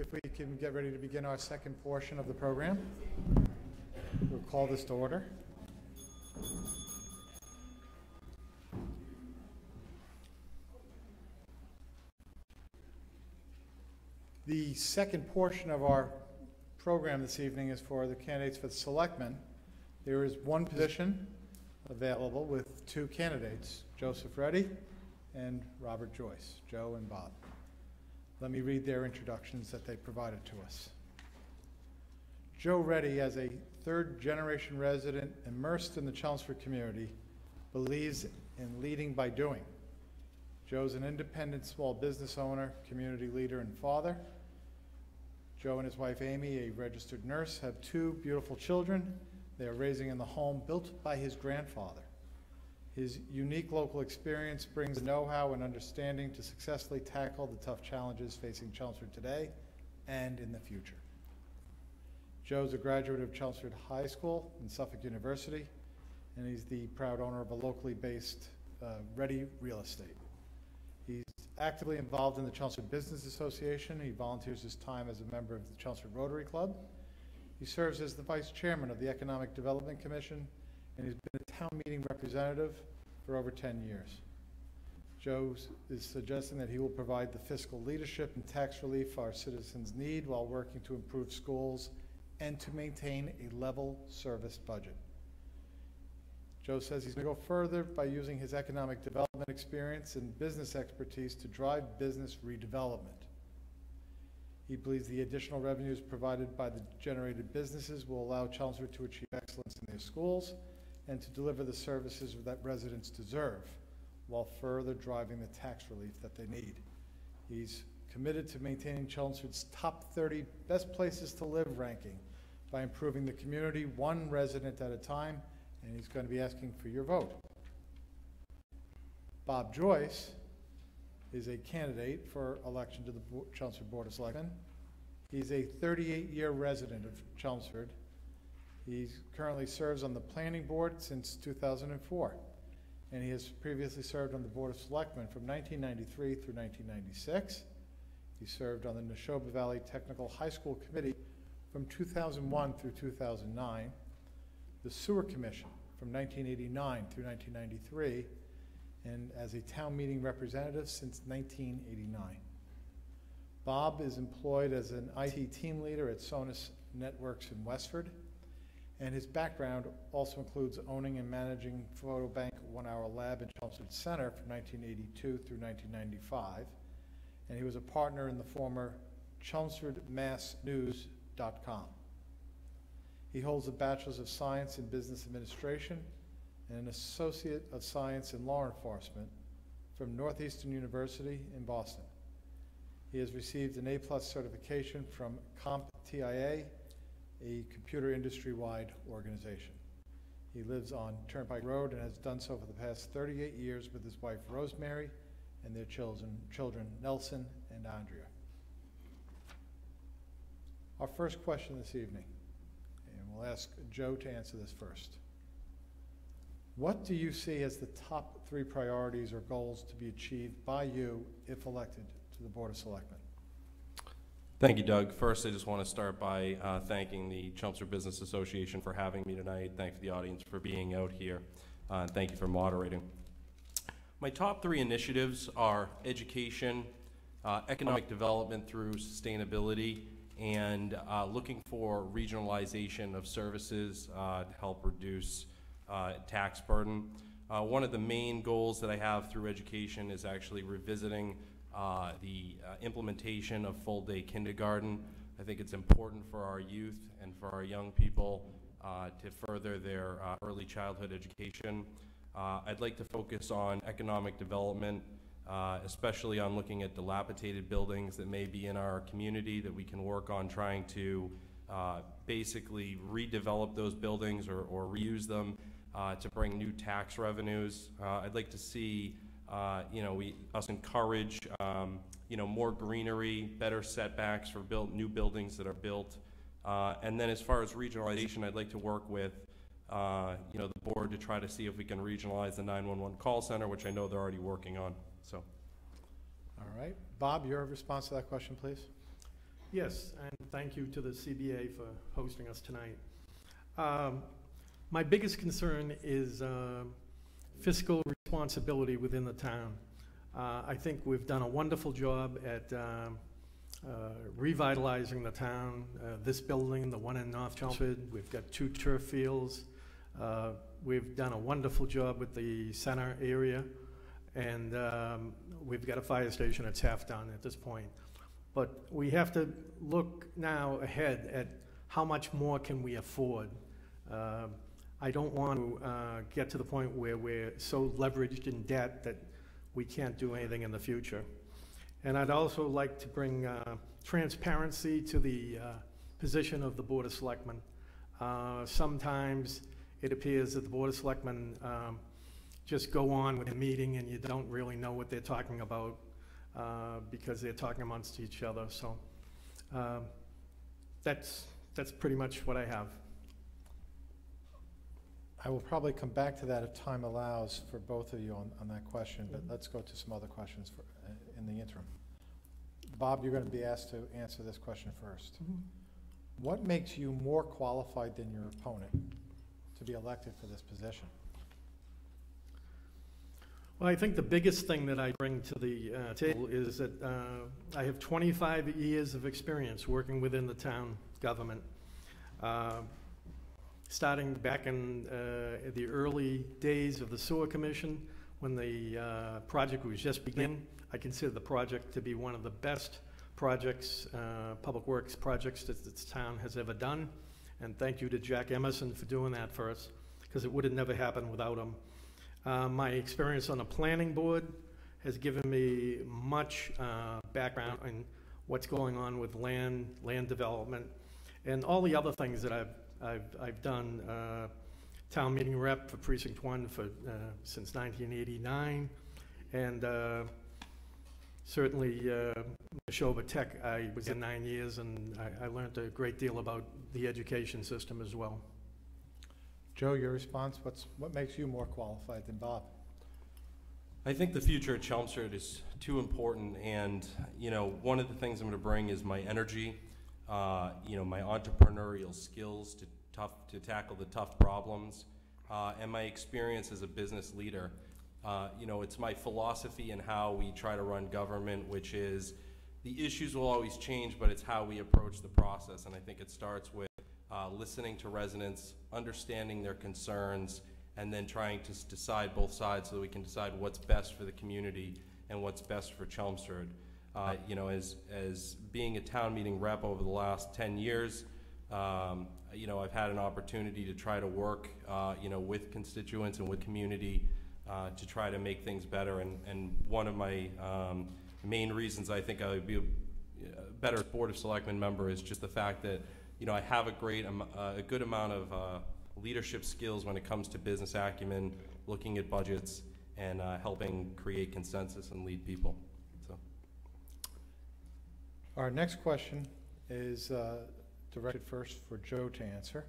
Speaker 2: if we can get ready to begin our second portion of the program. We'll call this to order. The second portion of our program this evening is for the candidates for the selectmen. There is one position available with two candidates, Joseph Reddy and Robert Joyce, Joe and Bob. Let me read their introductions that they provided to us. Joe Reddy, as a third-generation resident immersed in the Chelmsford community, believes in leading by doing. Joe's an independent small business owner, community leader, and father. Joe and his wife Amy, a registered nurse, have two beautiful children they are raising in the home built by his grandfather. His unique local experience brings know-how and understanding to successfully tackle the tough challenges facing Chelmsford today and in the future. Joe's a graduate of Chelmsford High School and Suffolk University, and he's the proud owner of a locally based Reddy Real Estate. He's actively involved in the Chelmsford Business Association. He volunteers his time as a member of the Chelmsford Rotary Club. He serves as the vice chairman of the Economic Development Commission, and he's been a town meeting representative for over 10 years. Joe is suggesting that he will provide the fiscal leadership and tax relief our citizens need while working to improve schools and to maintain a level service budget. Joe says he's going to go further by using his economic development experience and business expertise to drive business redevelopment. He believes the additional revenues provided by the generated businesses will allow Chelmsford to achieve excellence in their schools and to deliver the services that residents deserve, while further driving the tax relief that they need. He's committed to maintaining Chelmsford's top 30 best places to live ranking by improving the community one resident at a time, and he's going to be asking for your vote. Bob Joyce is a candidate for election to the Chelmsford Board of Selectmen. He's a 38-year resident of Chelmsford. He currently serves on the Planning Board since 2004, and he has previously served on the Board of Selectmen from 1993 through 1996. He served on the Neshoba Valley Technical High School Committee from 2001 through 2009, the Sewer Commission from 1989 through 1993, and as a town meeting representative since 1989. Bob is employed as an IT team leader at Sonus Networks in Westford, and his background also includes owning and managing Photobank 1 Hour Lab in Chelmsford Center from 1982 through 1995, and he was a partner in the former ChelmsfordMassNews.com. He holds a Bachelor's of Science in Business Administration and an Associate of Science in Law Enforcement from Northeastern University in Boston. He has received an A+ certification from CompTIA, a computer industry-wide organization. He lives on Turnpike Road and has done so for the past 38 years with his wife Rosemary and their children Nelson and Andrea. Our first question this evening, and we'll ask Joe to answer this first. What do you see as the top 3 priorities or goals to be achieved by you if elected to the Board of Selectmen?
Speaker 6: Thank you, Doug. First, I just want to start by thanking the Chelmsford Business Association for having me tonight. Thank the audience for being out here. Thank you for moderating. My top 3 initiatives are education, economic development through sustainability, and looking for regionalization of services to help reduce tax burden. One of the main goals that I have through education is actually revisiting the implementation of full-day kindergarten. I think it's important for our youth and for our young people to further their early childhood education. I'd like to focus on economic development, especially on looking at dilapidated buildings that may be in our community that we can work on trying to basically redevelop those buildings or reuse them to bring new tax revenues. I'd like to see us encourage more greenery, better setbacks for new buildings that are built. And then as far as regionalization, I'd like to work with the board to try to see if we can regionalize the 911 call center, which I know they're already working on. So,
Speaker 2: all right. Bob, your response to that question, please.
Speaker 7: Yes, and thank you to the CBA for hosting us tonight. My biggest concern is fiscal responsibility within the town. I think we've done a wonderful job at revitalizing the town. This building, the one in North Chelmsford, we've got 2 turf fields. We've done a wonderful job with the center area, and we've got a fire station that's half done at this point. But we have to look now ahead at how much more can we afford. I don't want to get to the point where we're so leveraged in debt that we can't do anything in the future. And I'd also like to bring transparency to the position of the Board of Selectmen. Sometimes it appears that the Board of Selectmen just go on with a meeting and you don't really know what they're talking about because they're talking amongst each other. So that's pretty much what I have.
Speaker 2: I will probably come back to that if time allows for both of you on that question, but let's go to some other questions in the interim. Bob, you're going to be asked to answer this question first. What makes you more qualified than your opponent to be elected for this position?
Speaker 7: Well, I think the biggest thing that I bring to the table is that I have 25 years of experience working within the town government. Starting back in the early days of the Sewer Commission, when the project was just beginning, I consider the project to be one of the best projects, public works projects that this town has ever done. And thank you to Jack Emerson for doing that for us, because it would have never happened without him. My experience on the planning board has given me much background in what's going on with land development, and all the other things that I've done. Town meeting rep for Precinct 1 since 1989, and certainly Neshoba Tech, I was in 9 years, and I learned a great deal about the education system as well.
Speaker 2: Joe, your response, what makes you more qualified than Bob?
Speaker 6: I think the future at Chelmsford is too important, and one of the things I'm going to bring is my energy, my entrepreneurial skills to tackle the tough problems, and my experience as a business leader. It's my philosophy and how we try to run government, which is the issues will always change, but it's how we approach the process. And I think it starts with listening to residents, understanding their concerns, and then trying to decide both sides so that we can decide what's best for the community and what's best for Chelmsford. As being a town meeting rep over the last 10 years, I've had an opportunity to try to work, with constituents and with community to try to make things better. And one of my main reasons I think I would be a better Board of Selectmen member is just the fact that, I have a good amount of leadership skills when it comes to business acumen, looking at budgets, and helping create consensus and lead people. So,
Speaker 2: our next question is directed first for Joe to answer.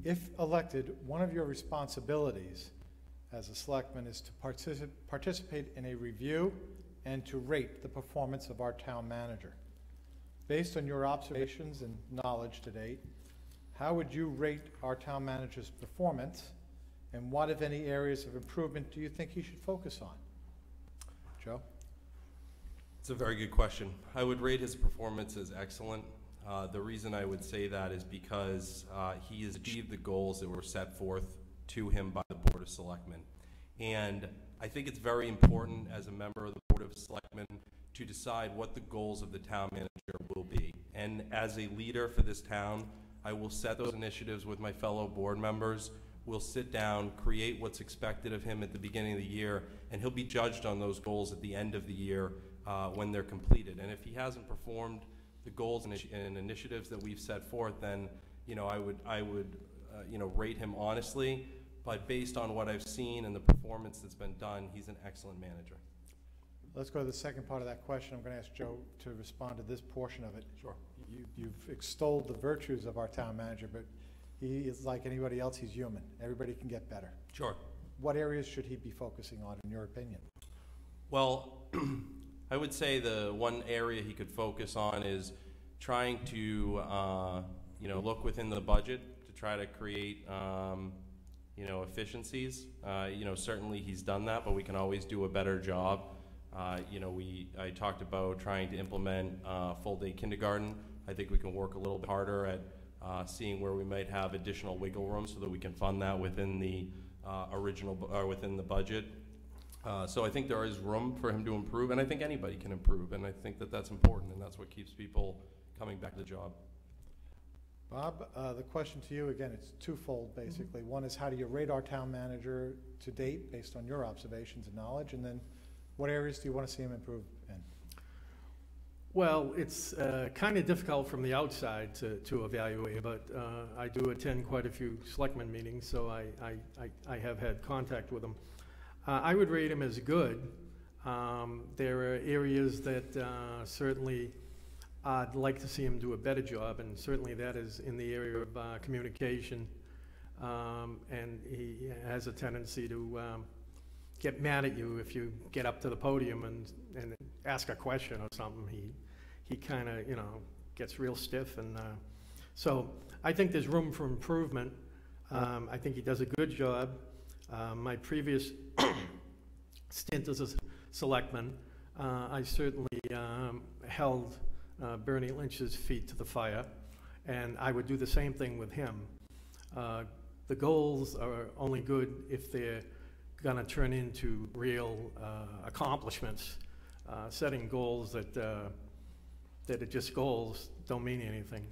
Speaker 2: If elected, one of your responsibilities as a selectman is to participate in a review and to rate the performance of our town manager. Based on your observations and knowledge to date, how would you rate our town manager's performance, and what, if any, areas of improvement do you think he should focus on? Joe?
Speaker 6: It's a very good question. I would rate his performance as excellent. The reason I would say that is because he has achieved the goals that were set forth to him by the Board of Selectmen. And I think it's very important as a member of the Board of Selectmen to decide what the goals of the town manager will be. And as a leader for this town, I will set those initiatives with my fellow board members. We'll sit down, create what's expected of him at the beginning of the year, and he'll be judged on those goals at the end of the year when they're completed. And if he hasn't performed the goals and initiatives that we've set forth, then I would rate him honestly. But based on what I've seen and the performance that's been done, he's an excellent manager.
Speaker 2: Let's go to the second part of that question. I'm going to ask Joe to respond to this portion of it.
Speaker 6: Sure.
Speaker 2: You've extolled the virtues of our town manager, but he is like anybody else. He's human. Everybody can get better.
Speaker 6: Sure.
Speaker 2: What areas should he be focusing on, in your opinion?
Speaker 6: Well, I would say the one area he could focus on is trying to, you know, look within the budget to try to create, you know, efficiencies. You know, certainly he's done that, but we can always do a better job. You know, I talked about trying to implement full-day kindergarten. I think we can work a little bit harder at seeing where we might have additional wiggle room so that we can fund that within the within the budget. So I think there is room for him to improve, and I think anybody can improve, and I think that that's important, and that's what keeps people coming back to the job.
Speaker 2: Bob, the question to you, again, it's twofold, basically. One is, how do you rate our town manager to date, based on your observations and knowledge? And then, what areas do you want to see him improve in?
Speaker 7: Well, it's kind of difficult from the outside to evaluate, but I do attend quite a few selectmen meetings, so I have had contact with him. I would rate him as good. There are areas that certainly I'd like to see him do a better job, and certainly that is in the area of communication. And he has a tendency to get mad at you if you get up to the podium and ask a question or something. He kind of, you know, gets real stiff, and so I think there's room for improvement. I think he does a good job. My previous stint as a selectman, I certainly held Bernie Lynch's feet to the fire, and I would do the same thing with him. The goals are only good if they're going to turn into real accomplishments. Setting goals that are just goals don't mean anything.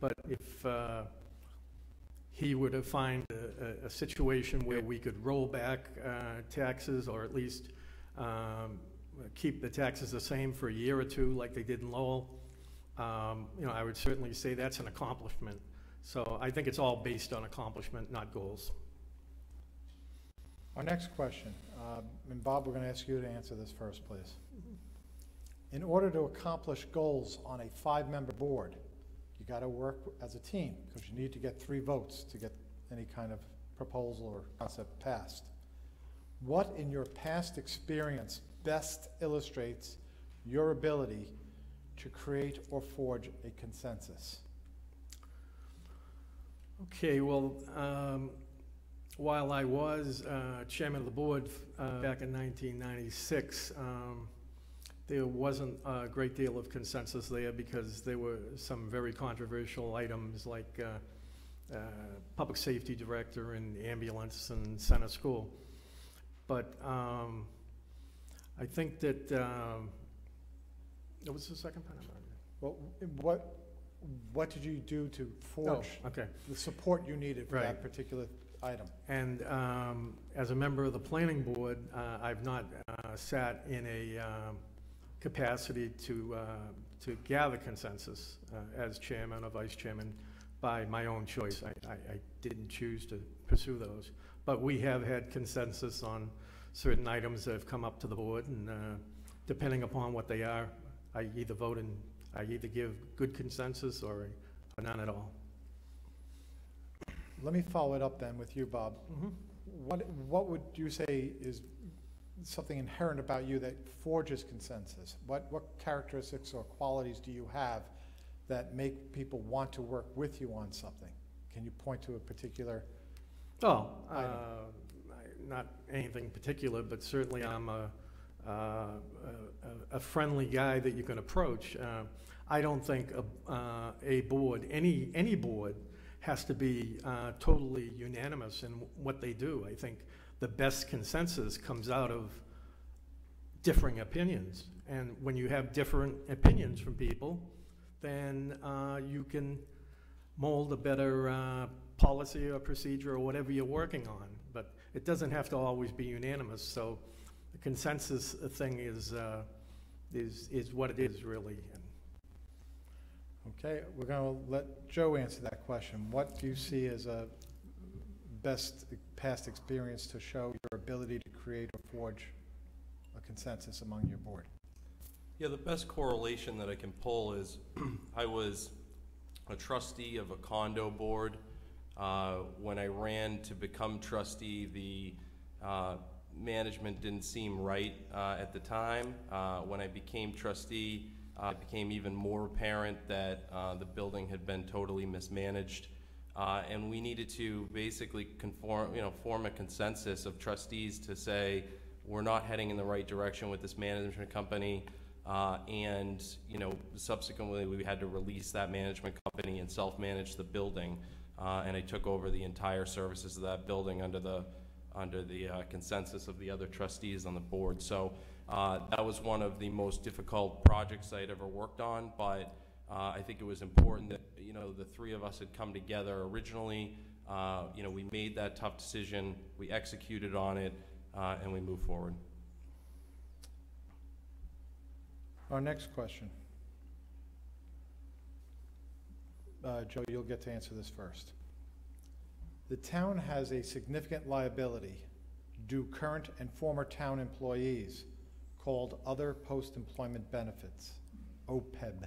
Speaker 7: But if he were to find a situation where we could roll back taxes, or at least keep the taxes the same for a year or two like they did in Lowell, you know, I would certainly say that's an accomplishment. So I think it's all based on accomplishment, not goals.
Speaker 2: Our next question, and Bob, we're going to ask you to answer this first, please. In order to accomplish goals on a 5-member board, you got to work as a team, because you need to get 3 votes to get any kind of proposal or concept passed. What in your past experience best illustrates your ability to create or forge a consensus?
Speaker 7: Okay, well, while I was chairman of the board back in 1996, there wasn't a great deal of consensus there, because there were some very controversial items like public safety director and ambulance and center school. But I think that, what was the second part?
Speaker 2: Well, what did you do to forge the support you needed for that particular item?
Speaker 7: And as a member of the planning board, I've not sat in a capacity to gather consensus as chairman or vice chairman by my own choice. I didn't choose to pursue those. But we have had consensus on certain items that have come up to the board, and depending upon what they are, I either give good consensus or none at all.
Speaker 2: Let me follow it up then with you, Bob. What would you say is something inherent about you that forges consensus? What characteristics or qualities do you have that make people want to work with you on something? Can you point to a particular item?
Speaker 7: Not anything particular, but certainly I'm a friendly guy that you can approach. I don't think a board, any board, has to be totally unanimous in what they do. I think the best consensus comes out of differing opinions. And when you have different opinions from people, then you can mold a better policy or procedure or whatever you're working on. But it doesn't have to always be unanimous. So the consensus thing is what it is, really.
Speaker 2: Okay, we're going to let Joe answer that question. What do you see as a best past experience to show your ability to create or forge a consensus among your board?
Speaker 6: Yeah, the best correlation that I can pull is I was a trustee of a condo board. When I ran to become trustee, the management didn't seem right at the time. When I became trustee, it became even more apparent that the building had been totally mismanaged. And we needed to basically form a consensus of trustees to say, we're not heading in the right direction with this management company. And subsequently we had to release that management company and self-manage the building. And I took over the entire services of that building under the consensus of the other trustees on the board. So that was one of the most difficult projects I'd ever worked on, but I think it was important that the three of us had come together originally. We made that tough decision, we executed on it, and we moved forward.
Speaker 2: Our next question. Joe, you'll get to answer this first. The town has a significant liability due current and former town employees called Other Post-Employment Benefits, OPEB.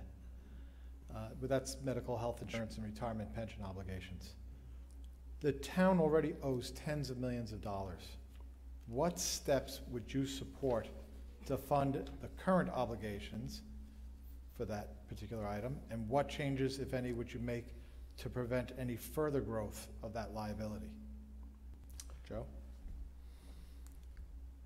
Speaker 2: But that's medical health insurance and retirement pension obligations. The town already owes tens of millions of dollars. What steps would you support to fund the current obligations for that particular item, and what changes, if any, would you make to prevent any further growth of that liability? Joe?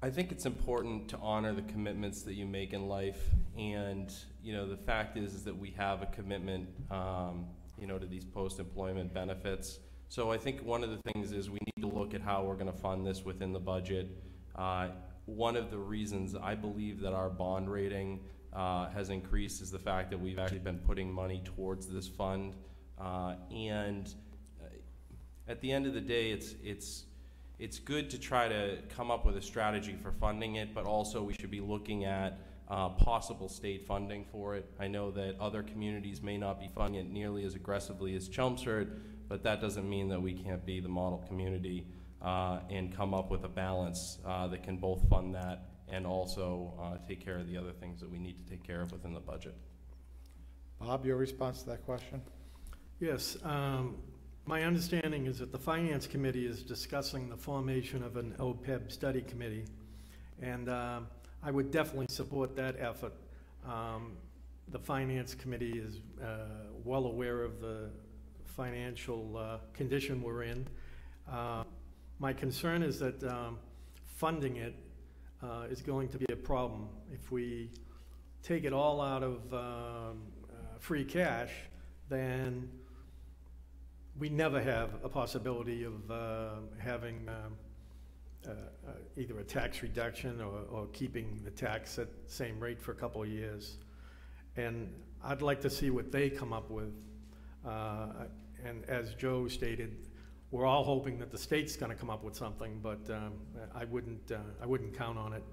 Speaker 6: I think it's important to honor the commitments that you make in life, and the fact is that we have a commitment to these post-employment benefits. So I think one of the things is we need to look at how we're going to fund this within the budget. One of the reasons I believe that our bond rating has increased is the fact that we've actually been putting money towards this fund. And at the end of the day, it's good to try to come up with a strategy for funding it, but also we should be looking at possible state funding for it. I know that other communities may not be funding it nearly as aggressively as Chelmsford, but that doesn't mean that we can't be the model community and come up with a balance that can both fund that and also take care of the other things that we need to take care of within the budget.
Speaker 2: Bob, your response to that question?
Speaker 7: Yes. My understanding is that the Finance Committee is discussing the formation of an OPEB study committee, and I would definitely support that effort. The Finance Committee is well aware of the financial condition we're in. My concern is that funding it is going to be a problem. If we take it all out of free cash, then we never have a possibility of having either a tax reduction or keeping the tax at the same rate for a couple of years. And I'd like to see what they come up with. And as Joe stated, we're all hoping that the state's going to come up with something, but I wouldn't count on it.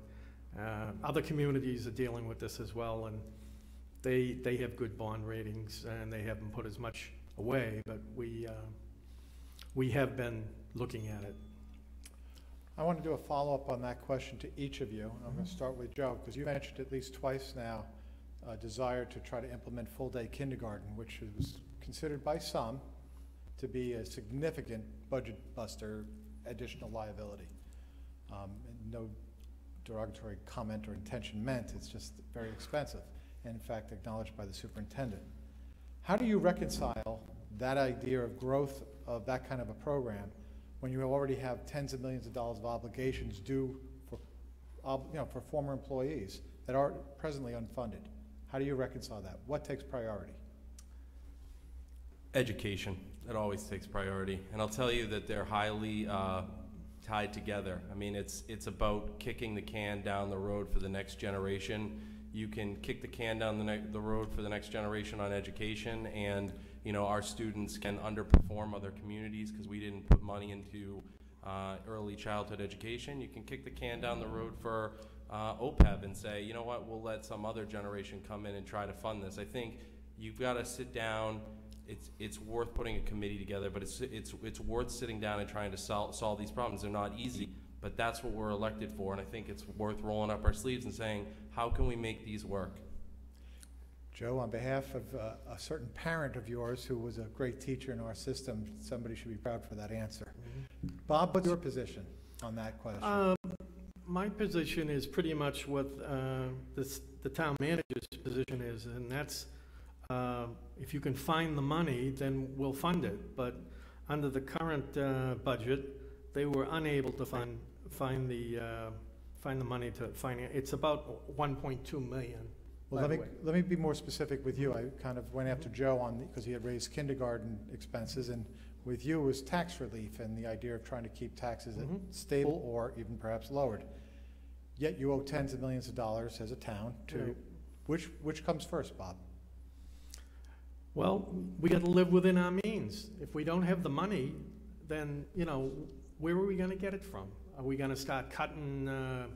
Speaker 7: Other communities are dealing with this as well, and they have good bond ratings, and they haven't put as much away, but we have been looking at it.
Speaker 2: I want to do a follow-up on that question to each of you. I'm going to start with Joe, because you mentioned at least twice now a desire to try to implement full-day kindergarten, which was considered by some to be a significant budget buster additional liability. No derogatory comment or intention meant, it's just very expensive, and in fact acknowledged by the superintendent. How do you reconcile that idea of growth of that kind of a program when you already have tens of millions of dollars of obligations due for former employees that are presently unfunded? How do you reconcile that? What takes priority?
Speaker 6: Education. It always takes priority, and I'll tell you that they're highly tied together. I mean, it's about kicking the can down the road for the next generation. You can kick the can down the road for the next generation on education, and our students can underperform other communities because we didn't put money into early childhood education. You can kick the can down the road for OPEB and say, you know what, we'll let some other generation come in and try to fund this. I think you've got to sit down. It's worth putting a committee together, but it's worth sitting down and trying to solve these problems. They're not easy, but that's what we're elected for, and I think it's worth rolling up our sleeves and saying, how can we make these work?
Speaker 2: Joe, on behalf of a certain parent of yours who was a great teacher in our system, somebody should be proud for that answer. Mm-hmm. Bob, what's your position on that question?
Speaker 7: My position is pretty much what the town manager's position is, and that's if you can find the money, then we'll fund it. But under the current budget, they were unable to find the money to finance. It's about 1.2 million.
Speaker 2: Well, let me be more specific with you. I kind of went after Joe on, because he had raised kindergarten expenses, and with you was tax relief and the idea of trying to keep taxes stable or even perhaps lowered. Yet you owe tens of millions of dollars as a town to, which comes first, Bob?
Speaker 7: Well, we got to live within our means. If we don't have the money, then, you know, where are we going to get it from? Are we going to start cutting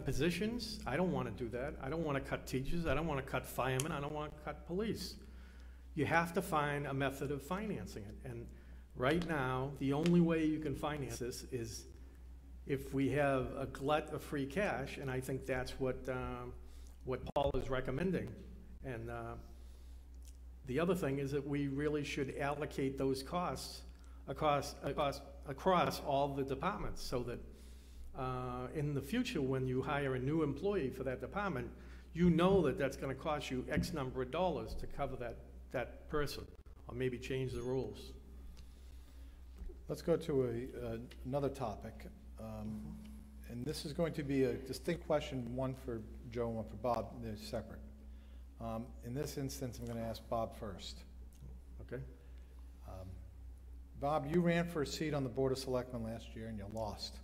Speaker 7: positions? I don't want to do that. I don't want to cut teachers. I don't want to cut firemen. I don't want to cut police. You have to find a method of financing it. And right now, the only way you can finance this is if we have a glut of free cash, and I think that's what Paul is recommending. And the other thing is that we really should allocate those costs across all the departments, so that in the future, when you hire a new employee for that department, you know that that's going to cost you X number of dollars to cover that person, or maybe change the rules.
Speaker 2: Let's go to another topic. And this is going to be a distinct question, one for Joe and one for Bob. They're separate. In this instance, I'm going to ask Bob first.
Speaker 7: Okay.
Speaker 2: Bob, you ran for a seat on the Board of Selectmen last year and you lost.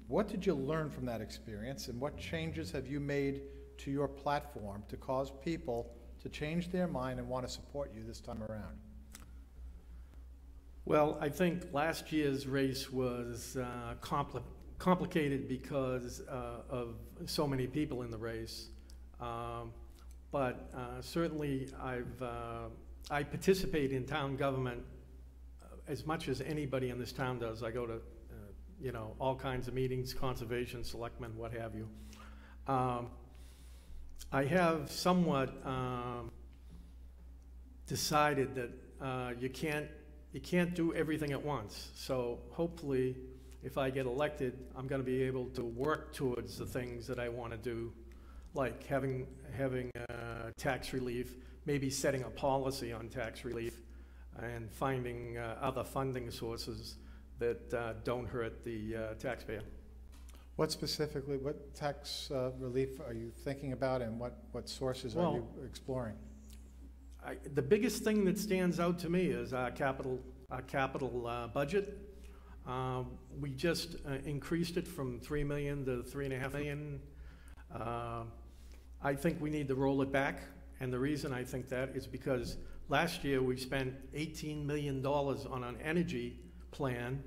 Speaker 2: What did you learn from that experience, and what changes have you made to your platform to cause people to change their mind and want to support you this time around?
Speaker 7: Well, I think last year's race was complicated because of so many people in the race. But certainly I participate in town government as much as anybody in this town does. I go to, you know, all kinds of meetings, conservation, selectmen, what have you. I have somewhat decided that you can't do everything at once. So hopefully, if I get elected, I'm going to be able to work towards the things that I want to do, like having tax relief, maybe setting a policy on tax relief, and finding other funding sources that don't hurt the taxpayer.
Speaker 2: What specifically, what tax relief are you thinking about, and what sources are you exploring?
Speaker 7: The biggest thing that stands out to me is our capital budget. We just increased it from $3 million to $3.5 million. I think we need to roll it back, and the reason I think that is because last year we spent $18 million on an energy plan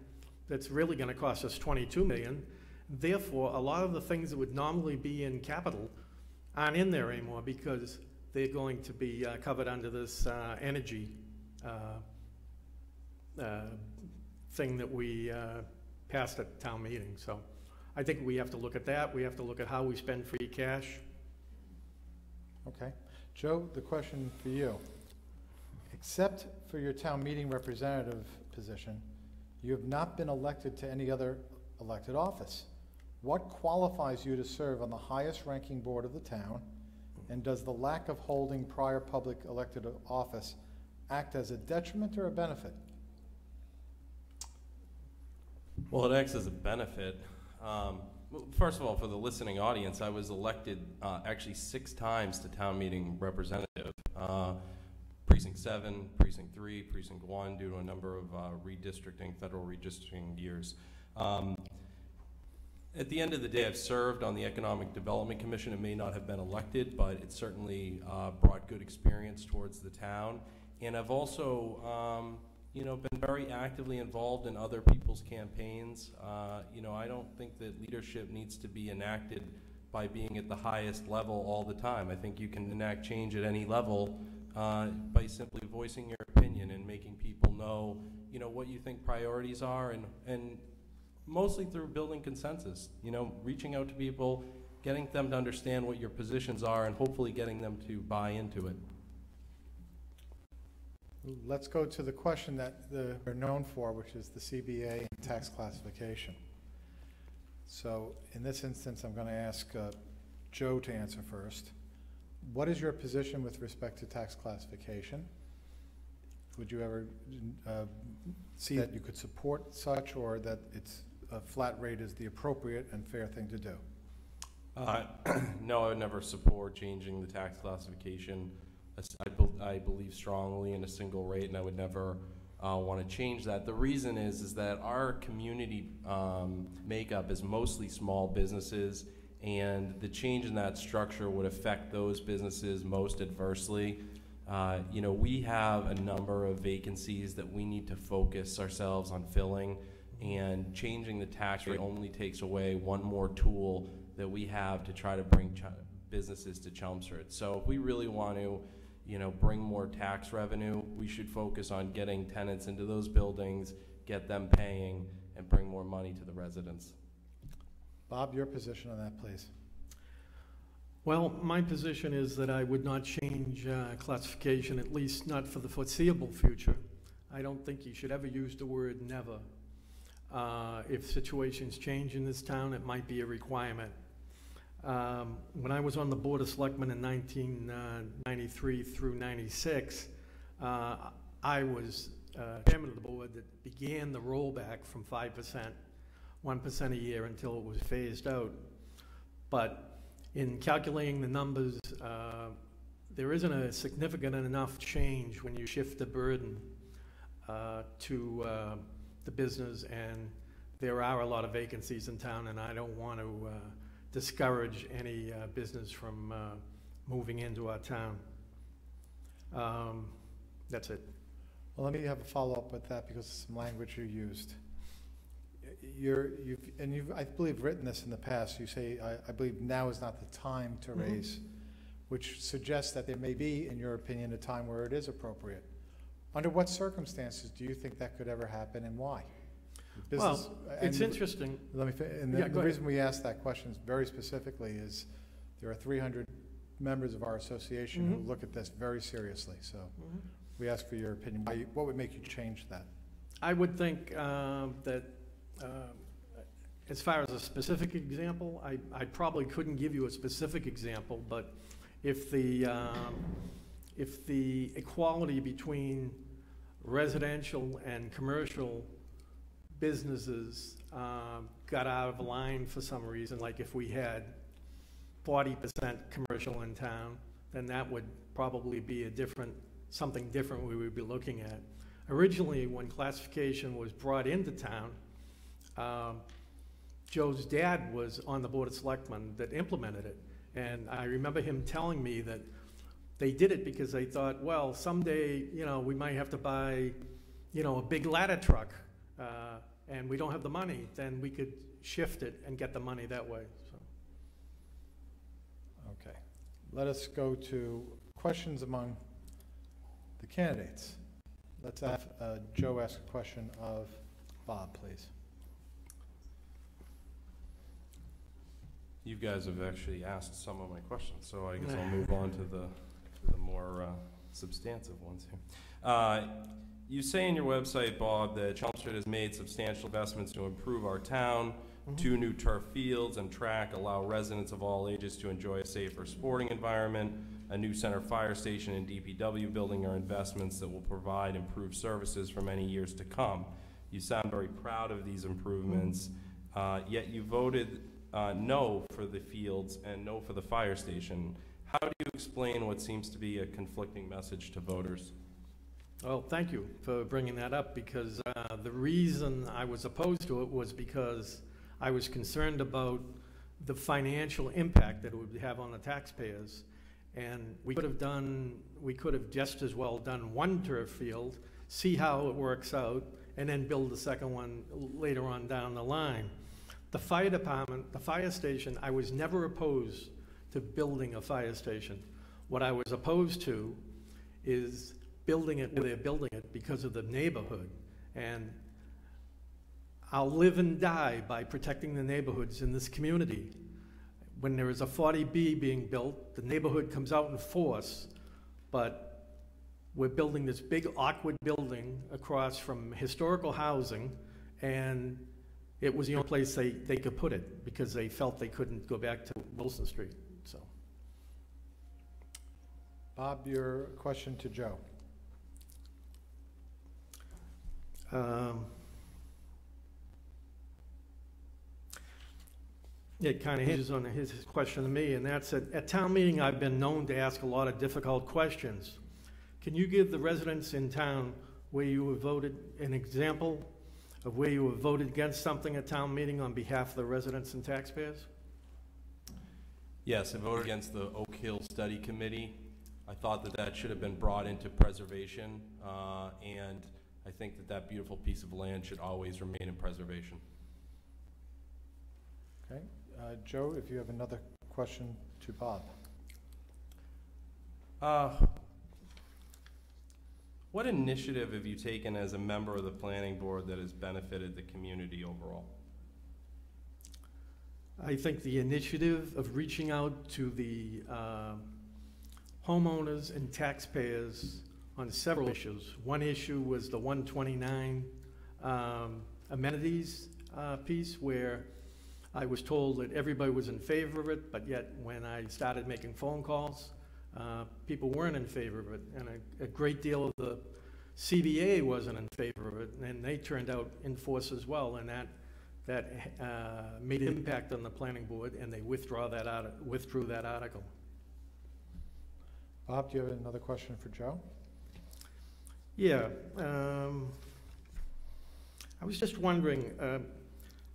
Speaker 7: that's really going to cost us $22 million. Therefore, a lot of the things that would normally be in capital aren't in there anymore, because they're going to be covered under this energy thing that we passed at town meeting. So I think we have to look at that. We have to look at how we spend free cash.
Speaker 2: Okay. Joe, the question for you. Except for your town meeting representative position, you have not been elected to any other elected office. What qualifies you to serve on the highest ranking board of the town, and does the lack of holding prior public elected office act as a detriment or a benefit?
Speaker 6: Well, it acts as a benefit. First of all, for the listening audience, I was elected actually 6 times to town meeting representative. Precinct 7, Precinct 3, Precinct 1, due to a number of federal redistricting years. At the end of the day, I've served on the Economic Development Commission. It may not have been elected, but it certainly brought good experience towards the town. And I've also been very actively involved in other people's campaigns. I don't think that leadership needs to be enacted by being at the highest level all the time. I think you can enact change at any level by simply voicing your opinion and making people know, what you think priorities are, and mostly through building consensus, reaching out to people, getting them to understand what your positions are, and hopefully getting them to buy into it.
Speaker 2: Let's go to the question that they're known for, which is the CBA and tax classification. So in this instance, I'm going to ask Joe to answer first. What is your position with respect to tax classification? Would you ever see that you could support such, or that it's a flat rate is the appropriate and fair thing to do?
Speaker 6: No, I would never support changing the tax classification. I believe strongly in a single rate, and I would never want to change that. The reason is that our community makeup is mostly small businesses, and the change in that structure would affect those businesses most adversely. You know, we have a number of vacancies that we need to focus ourselves on filling, and changing the tax rate only takes away one more tool that we have to try to bring businesses to Chelmsford. So if we really want to, you know, bring more tax revenue, we should focus on getting tenants into those buildings, get them paying, and bring more money to the residents.
Speaker 2: Bob, your position on that, please.
Speaker 7: Well, my position is that I would not change classification, at least not for the foreseeable future. I don't think you should ever use the word never. If situations change in this town, it might be a requirement. When I was on the Board of Selectmen in 1993 through 96, I was chairman of the board that began the rollback from 5%, 1% a year until it was phased out. But in calculating the numbers, there isn't a significant enough change when you shift the burden to the business, and there are a lot of vacancies in town, and I don't want to discourage any business from moving into our town. That's it.
Speaker 2: Well, let me have a follow-up with that, because of some language you used. You've, I believe, written this in the past. You say, I believe now is not the time to raise, which suggests that there may be, in your opinion, a time where it is appropriate. Under what circumstances do you think that could ever happen, and why?
Speaker 7: Well, it's interesting.
Speaker 2: Let me. And the reason we asked that question very specifically is there are 300 members of our association who look at this very seriously. So we ask for your opinion. What would make you change that?
Speaker 7: I would think that as far as a specific example, I probably couldn't give you a specific example, but if the equality between residential and commercial businesses got out of line for some reason, like if we had 40% commercial in town, then that would probably be something different we would be looking at. Originally, when classification was brought into town, Joe's dad was on the Board of Selectmen that implemented it. And I remember him telling me that they did it because they thought, well, someday, you know, we might have to buy, you know, a big ladder truck, and we don't have the money, then we could shift it and get the money that way. So.
Speaker 2: Okay. Let us go to questions among the candidates. Let's have Joe ask a question of Bob, please.
Speaker 6: You guys have actually asked some of my questions, so I guess I'll move on to the more substantive ones here. You say in your website, Bob, that Chelmsford has made substantial investments to improve our town. 2 new turf fields and track allow residents of all ages to enjoy a safer sporting environment. A new center fire station and DPW building are investments that will provide improved services for many years to come. You sound very proud of these improvements, yet you voted no for the fields and no for the fire station. How do you explain what seems to be a conflicting message to voters?
Speaker 7: Well, thank you for bringing that up, because the reason I was opposed to it was because I was concerned about the financial impact that it would have on the taxpayers. And we could have just as well done 1 turf field, see how it works out, and then build the second one later on down the line. The fire department, the fire station, I was never opposed to building a fire station. What I was opposed to is building it where they're building it because of the neighborhood. And I'll live and die by protecting the neighborhoods in this community. When there is a 40B being built, the neighborhood comes out in force, but we're building this big awkward building across from historical housing, and it was the only place they could put it because they felt they couldn't go back to Wilson Street, so.
Speaker 2: Bob, your question to Joe.
Speaker 7: It kind of hinges on his question to me, and that's at town meeting, I've been known to ask a lot of difficult questions. Can you give the residents in town where you have voted an example of where you have voted against something at town meeting on behalf of the residents and taxpayers?
Speaker 6: Yes, I voted against the Oak Hill Study Committee. I thought that that should have been brought into preservation, and I think that that beautiful piece of land should always remain in preservation.
Speaker 2: Okay. Joe, if you have another question to Bob.
Speaker 6: What initiative have you taken as a member of the planning board that has benefited the community overall?
Speaker 7: I think the initiative of reaching out to the homeowners and taxpayers on several issues. One issue was the 129 amenities piece, where I was told that everybody was in favor of it, but yet when I started making phone calls, people weren't in favor of it, and a great deal of the CBA wasn't in favor of it, and they turned out in force as well, and that made an impact on the planning board, and they withdrew that article.
Speaker 2: Bob, do you have another question for Joe?
Speaker 7: Yeah, I was just wondering,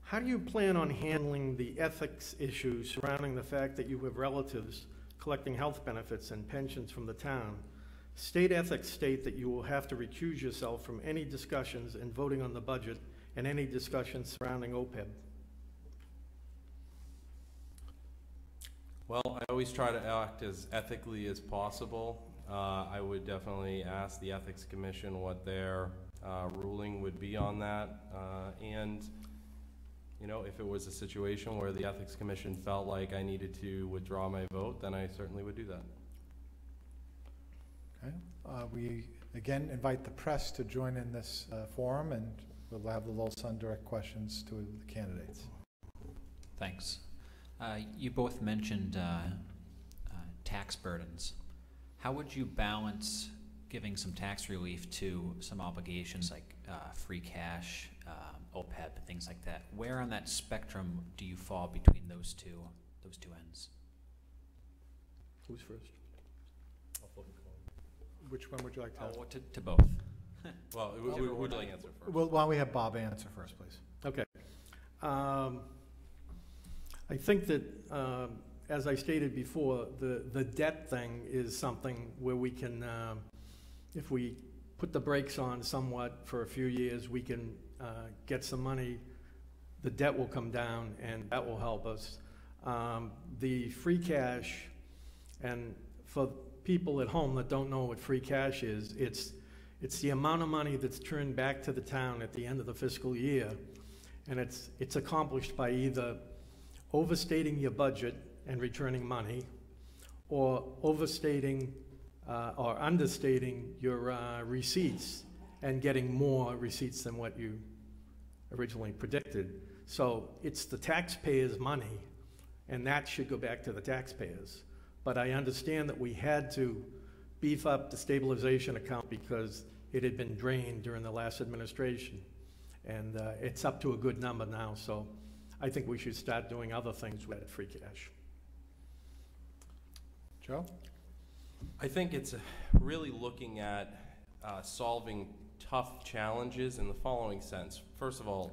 Speaker 7: how do you plan on handling the ethics issues surrounding the fact that you have relatives collecting health benefits and pensions from the town? State ethics state that you will have to recuse yourself from any discussions and voting on the budget and any discussions surrounding OPEB.
Speaker 6: Well, I always try to act as ethically as possible. I would definitely ask the Ethics Commission what their ruling would be on that, and you know, if it was a situation where the Ethics Commission felt like I needed to withdraw my vote, then I certainly would do that.
Speaker 2: Okay. We again invite the press to join in this forum, and we'll have the Lowell Sun direct questions to the candidates.
Speaker 5: Thanks. You both mentioned tax burdens. How would you balance giving some tax relief to some obligations like free cash, OPEB, things like that? Where on that spectrum do you fall between those two ends?
Speaker 7: Who's first?
Speaker 2: Which one would you like to have?
Speaker 5: Oh, to both.
Speaker 6: Well, who would like to answer first?
Speaker 2: Well, why don't we have Bob answer first, please?
Speaker 7: Okay. I think that, as I stated before, the debt thing is something where we can, if we put the brakes on somewhat for a few years, we can get some money, the debt will come down, and that will help us. The free cash, and for people at home that don't know what free cash is, it's the amount of money that's turned back to the town at the end of the fiscal year, and it's accomplished by either overstating your budget and returning money, or overstating or understating your receipts and getting more receipts than what you originally predicted. So it's the taxpayers' money, and that should go back to the taxpayers. But I understand that we had to beef up the stabilization account because it had been drained during the last administration. And it's up to a good number now, so I think we should start doing other things with that free cash.
Speaker 2: Joe?
Speaker 6: I think it's really looking at solving tough challenges in the following sense. First of all,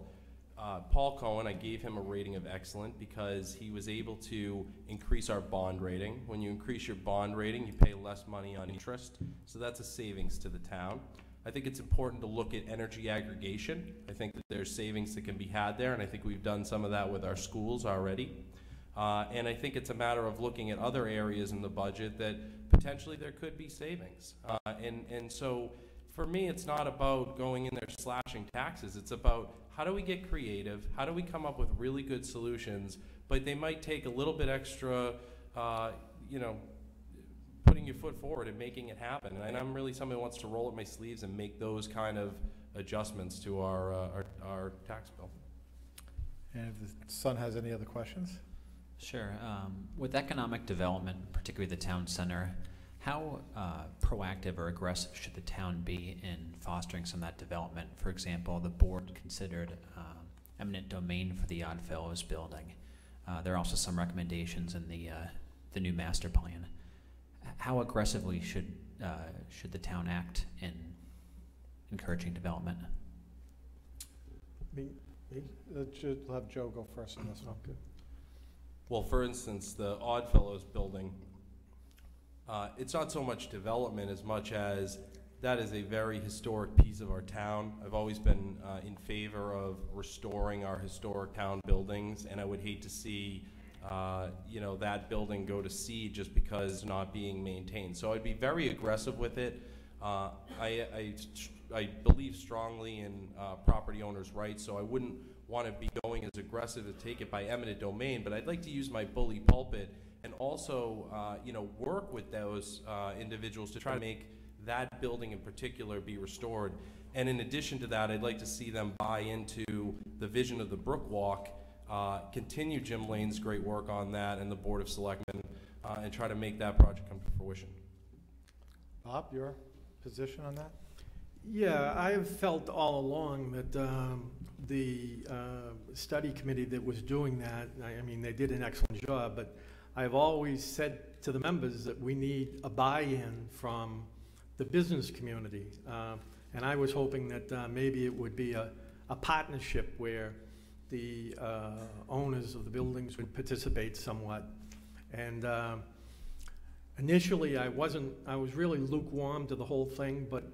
Speaker 6: Paul Cohen, I gave him a rating of excellent because he was able to increase our bond rating. When you increase your bond rating, you pay less money on interest, so that's a savings to the town. I think it's important to look at energy aggregation. I think that there's savings that can be had there, and I think we've done some of that with our schools already. And I think it's a matter of looking at other areas in the budget that potentially there could be savings. And so for me, it's not about going in there slashing taxes. It's about how do we get creative? How do we come up with really good solutions? But they might take a little bit extra, putting your foot forward and making it happen. And I'm really somebody who wants to roll up my sleeves and make those kind of adjustments to our tax bill.
Speaker 2: And if the son has any other questions?
Speaker 5: Sure. With economic development, particularly the town center, how proactive or aggressive should the town be in fostering some of that development? For example, the board considered eminent domain for the Oddfellows building. There are also some recommendations in the new master plan. How aggressively should the town act in encouraging development?
Speaker 2: Let's have Joe go first on this one. Good.
Speaker 6: Well, for instance, the Oddfellows building, it's not so much development as much as that is a very historic piece of our town. I've always been in favor of restoring our historic town buildings, and I would hate to see that building go to seed just because it's not being maintained. So I'd be very aggressive with it. I believe strongly in property owners' rights, so I wouldn't want to be going as aggressive to take it by eminent domain, but I'd like to use my bully pulpit and also work with those individuals to try to make that building in particular be restored. And in addition to that, I'd like to see them buy into the vision of the Brook Walk, continue Jim Lane's great work on that and the Board of Selectmen, and try to make that project come to fruition.
Speaker 2: Bob, your position on that?
Speaker 7: Yeah, I've felt all along that the study committee that was doing that, I mean, they did an excellent job, but I've always said to the members that we need a buy-in from the business community. And I was hoping that maybe it would be a partnership where the owners of the buildings would participate somewhat. And initially I was really lukewarm to the whole thing, but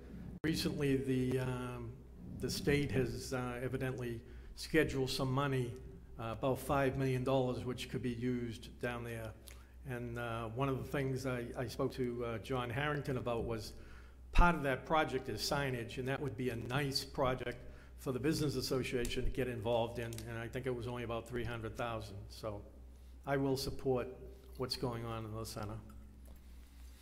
Speaker 7: recently the state has evidently scheduled some money, about $5 million, which could be used down there. And one of the things I spoke to John Harrington about was part of that project is signage, and that would be a nice project for the Business Association to get involved in, and I think it was only about $300,000. So I will support what's going on in the center.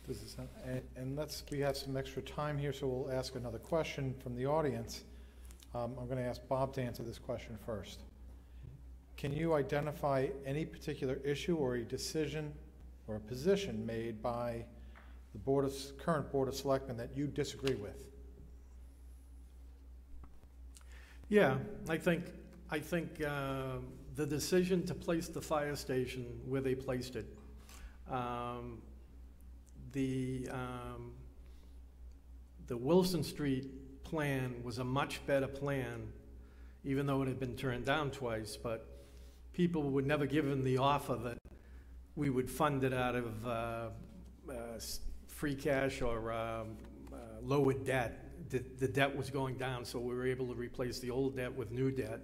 Speaker 2: Does it sound, and we have some extra time here, so we'll ask another question from the audience. I'm going to ask Bob to answer this question first. Can you identify any particular issue or a decision or a position made by the current Board of Selectmen that you disagree with?
Speaker 7: Yeah, I think the decision to place the fire station where they placed it, the Wilson Street plan was a much better plan, even though it had been turned down twice, but people would never give them the offer that we would fund it out of free cash or lowered debt. The debt was going down, so we were able to replace the old debt with new debt.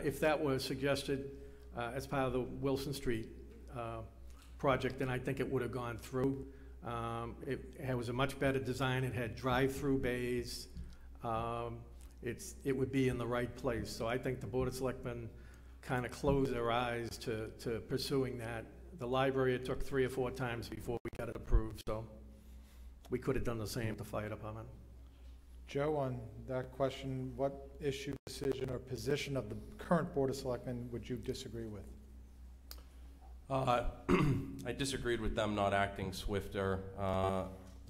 Speaker 7: If that was suggested as part of the Wilson Street project, then I think it would have gone through. It was a much better design. It had drive-through bays. It would be in the right place. So I think the Board of Selectmen kind of closed their eyes to pursuing that. The library, it took 3 or 4 times before we got it approved, so we could have done the same to fire department.
Speaker 2: Joe, on that question, what issue, decision, or position of the current Board of Selectmen would you disagree with?
Speaker 6: I disagreed with them not acting swifter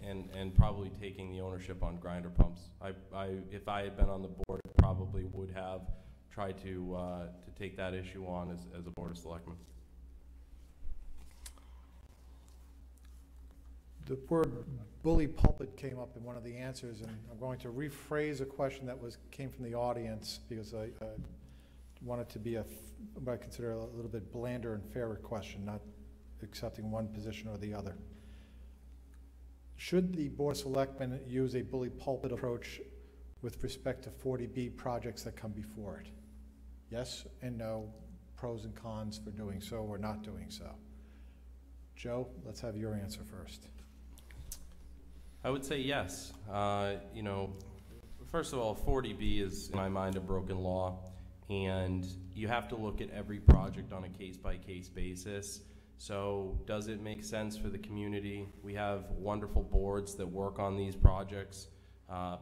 Speaker 6: and probably taking the ownership on grinder pumps. If I had been on the board, I probably would have tried to take that issue on as a Board of Selectmen.
Speaker 2: The word bully pulpit came up in one of the answers, and I'm going to rephrase a question that came from the audience because I wanted to be what I consider a little bit blander and fairer question, not accepting one position or the other. Should the Board of Selectmen use a bully pulpit approach with respect to 40B projects that come before it? Yes and no, pros and cons for doing so or not doing so. Joe, let's have your answer first.
Speaker 6: I would say yes. First of all, 40B is, in my mind, a broken law, and you have to look at every project on a case-by-case basis. So does it make sense for the community? We have wonderful boards that work on these projects,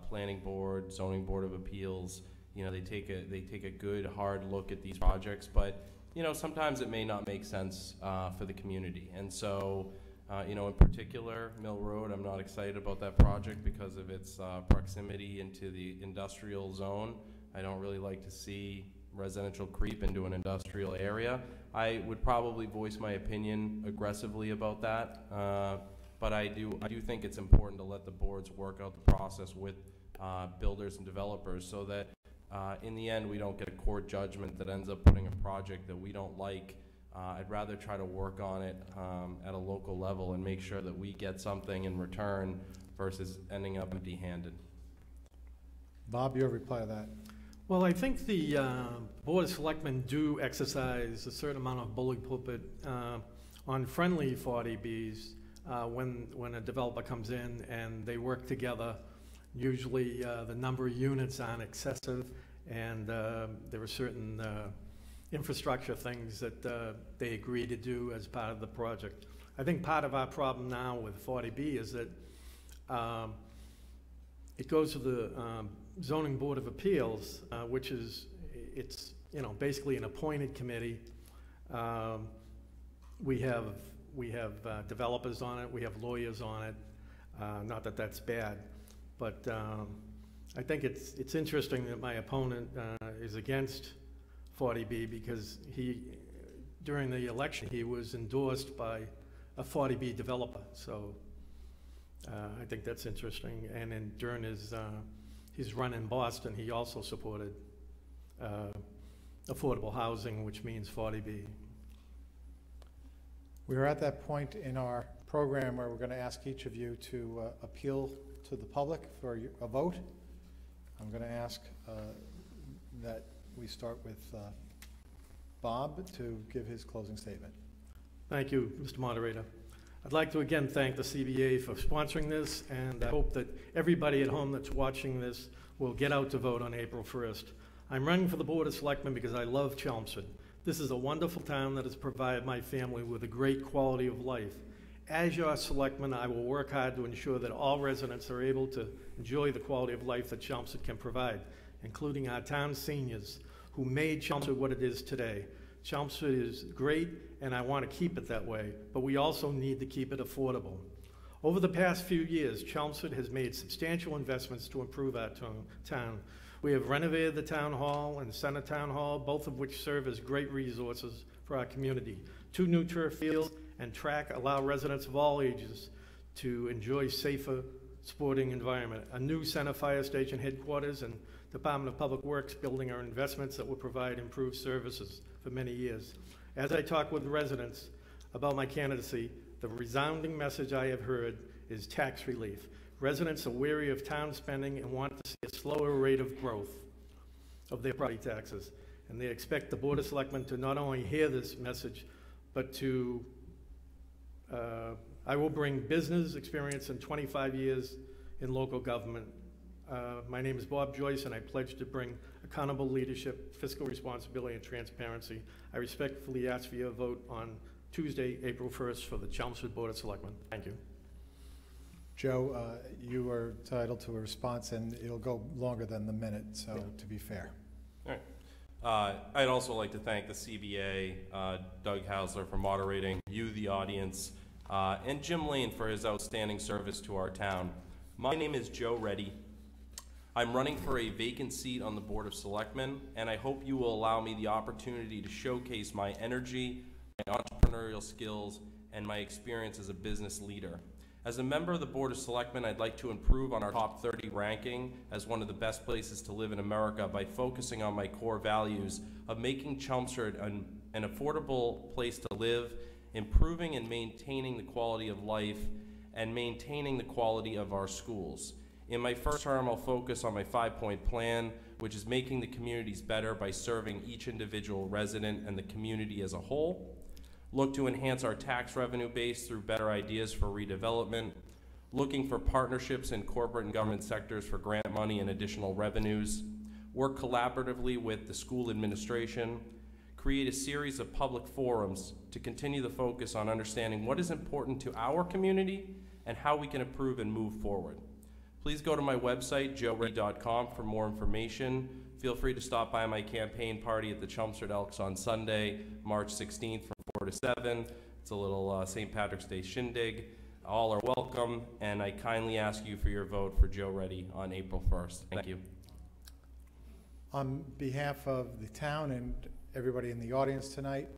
Speaker 6: Planning Board, Zoning Board of Appeals, you know, they take a good, hard look at these projects, but, you know, sometimes it may not make sense for the community. And so, you know, in particular, Mill Road, I'm not excited about that project because of its proximity into the industrial zone. I don't really like to see residential creep into an industrial area. I would probably voice my opinion aggressively about that, but I do think it's important to let the boards work out the process with builders and developers so that in the end we don't get a court judgment that ends up putting a project that we don't like. I'd rather try to work on it at a local level and make sure that we get something in return versus ending up empty-handed.
Speaker 2: Bob, your reply to that.
Speaker 7: Well, I think the Board of Selectmen do exercise a certain amount of bully pulpit on friendly 40Bs when a developer comes in and they work together. Usually the number of units aren't excessive, and there are certain infrastructure things that they agree to do as part of the project. I think part of our problem now with 40B is that it goes to the Zoning Board of Appeals, which is, it's, you know, basically an appointed committee. We have developers on it, we have lawyers on it. Not that that's bad, but I think it's interesting that my opponent is against 40B because during the election, he was endorsed by a 40B developer. So I think that's interesting. And then during his run in Boston, he also supported affordable housing, which means 40B.
Speaker 2: We are at that point in our program where we're going to ask each of you to appeal to the public for a vote. I'm going to ask that we start with Bob to give his closing statement.
Speaker 7: Thank you, Mr. Moderator. I'd like to again thank the CBA for sponsoring this, and I hope that everybody at home that's watching this will get out to vote on April 1st. I'm running for the Board of Selectmen because I love Chelmsford. This is a wonderful town that has provided my family with a great quality of life. As your selectman, I will work hard to ensure that all residents are able to enjoy the quality of life that Chelmsford can provide, including our town seniors who made Chelmsford what it is today. Chelmsford is great, and I want to keep it that way, but we also need to keep it affordable. Over the past few years, Chelmsford has made substantial investments to improve our town. We have renovated the Town Hall and Center Town Hall, both of which serve as great resources for our community. 2 new turf fields and track allow residents of all ages to enjoy safer sporting environment. A new Center Fire Station headquarters and Department of Public Works building are investments that will provide improved services for many years. As I talk with residents about my candidacy, the resounding message I have heard is tax relief. Residents are wary of town spending and want to see a slower rate of growth of their property taxes. And they expect the Board of Selectmen to not only hear this message, but to, I will bring business experience and 25 years in local government. My name is Bob Joyce, and I pledge to bring accountable leadership, fiscal responsibility, and transparency. I respectfully ask for your vote on Tuesday, April 1st for the Chelmsford Board of Selectmen. Thank you.
Speaker 2: Joe, you are entitled to a response, and it'll go longer than the minute, so yeah, to be fair.
Speaker 6: All right. I'd also like to thank the CBA, Doug Hausler for moderating, you, the audience, and Jim Lane for his outstanding service to our town. My name is Joe Reddy. I'm running for a vacant seat on the Board of Selectmen, and I hope you will allow me the opportunity to showcase my energy, my entrepreneurial skills, and my experience as a business leader. As a member of the Board of Selectmen, I'd like to improve on our top 30 ranking as one of the best places to live in America by focusing on my core values of making Chelmsford an affordable place to live, improving and maintaining the quality of life, and maintaining the quality of our schools. In my first term, I'll focus on my 5-point plan, which is making the communities better by serving each individual resident and the community as a whole. Look to enhance our tax revenue base through better ideas for redevelopment. Looking for partnerships in corporate and government sectors for grant money and additional revenues. Work collaboratively with the school administration. Create a series of public forums to continue the focus on understanding what is important to our community and how we can improve and move forward. Please go to my website, joereddy.com, for more information. feel free to stop by my campaign party at the Chelmsford Elks on Sunday, March 16th from 4 to 7. It's a little St. Patrick's Day shindig. All are welcome, and I kindly ask you for your vote for Joe Reddy on April 1st. Thank you.
Speaker 2: On behalf of the town and everybody in the audience tonight,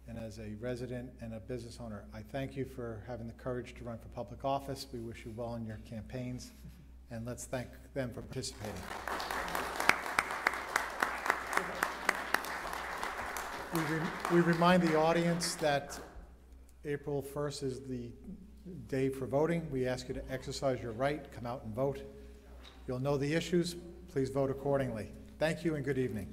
Speaker 2: and as a resident and a business owner, I thank you for having the courage to run for public office. We wish you well in your campaigns, and let's thank them for participating. We remind the audience that April 1st is the day for voting. We ask you to exercise your right, come out and vote. You'll know the issues. Please vote accordingly. Thank you and good evening.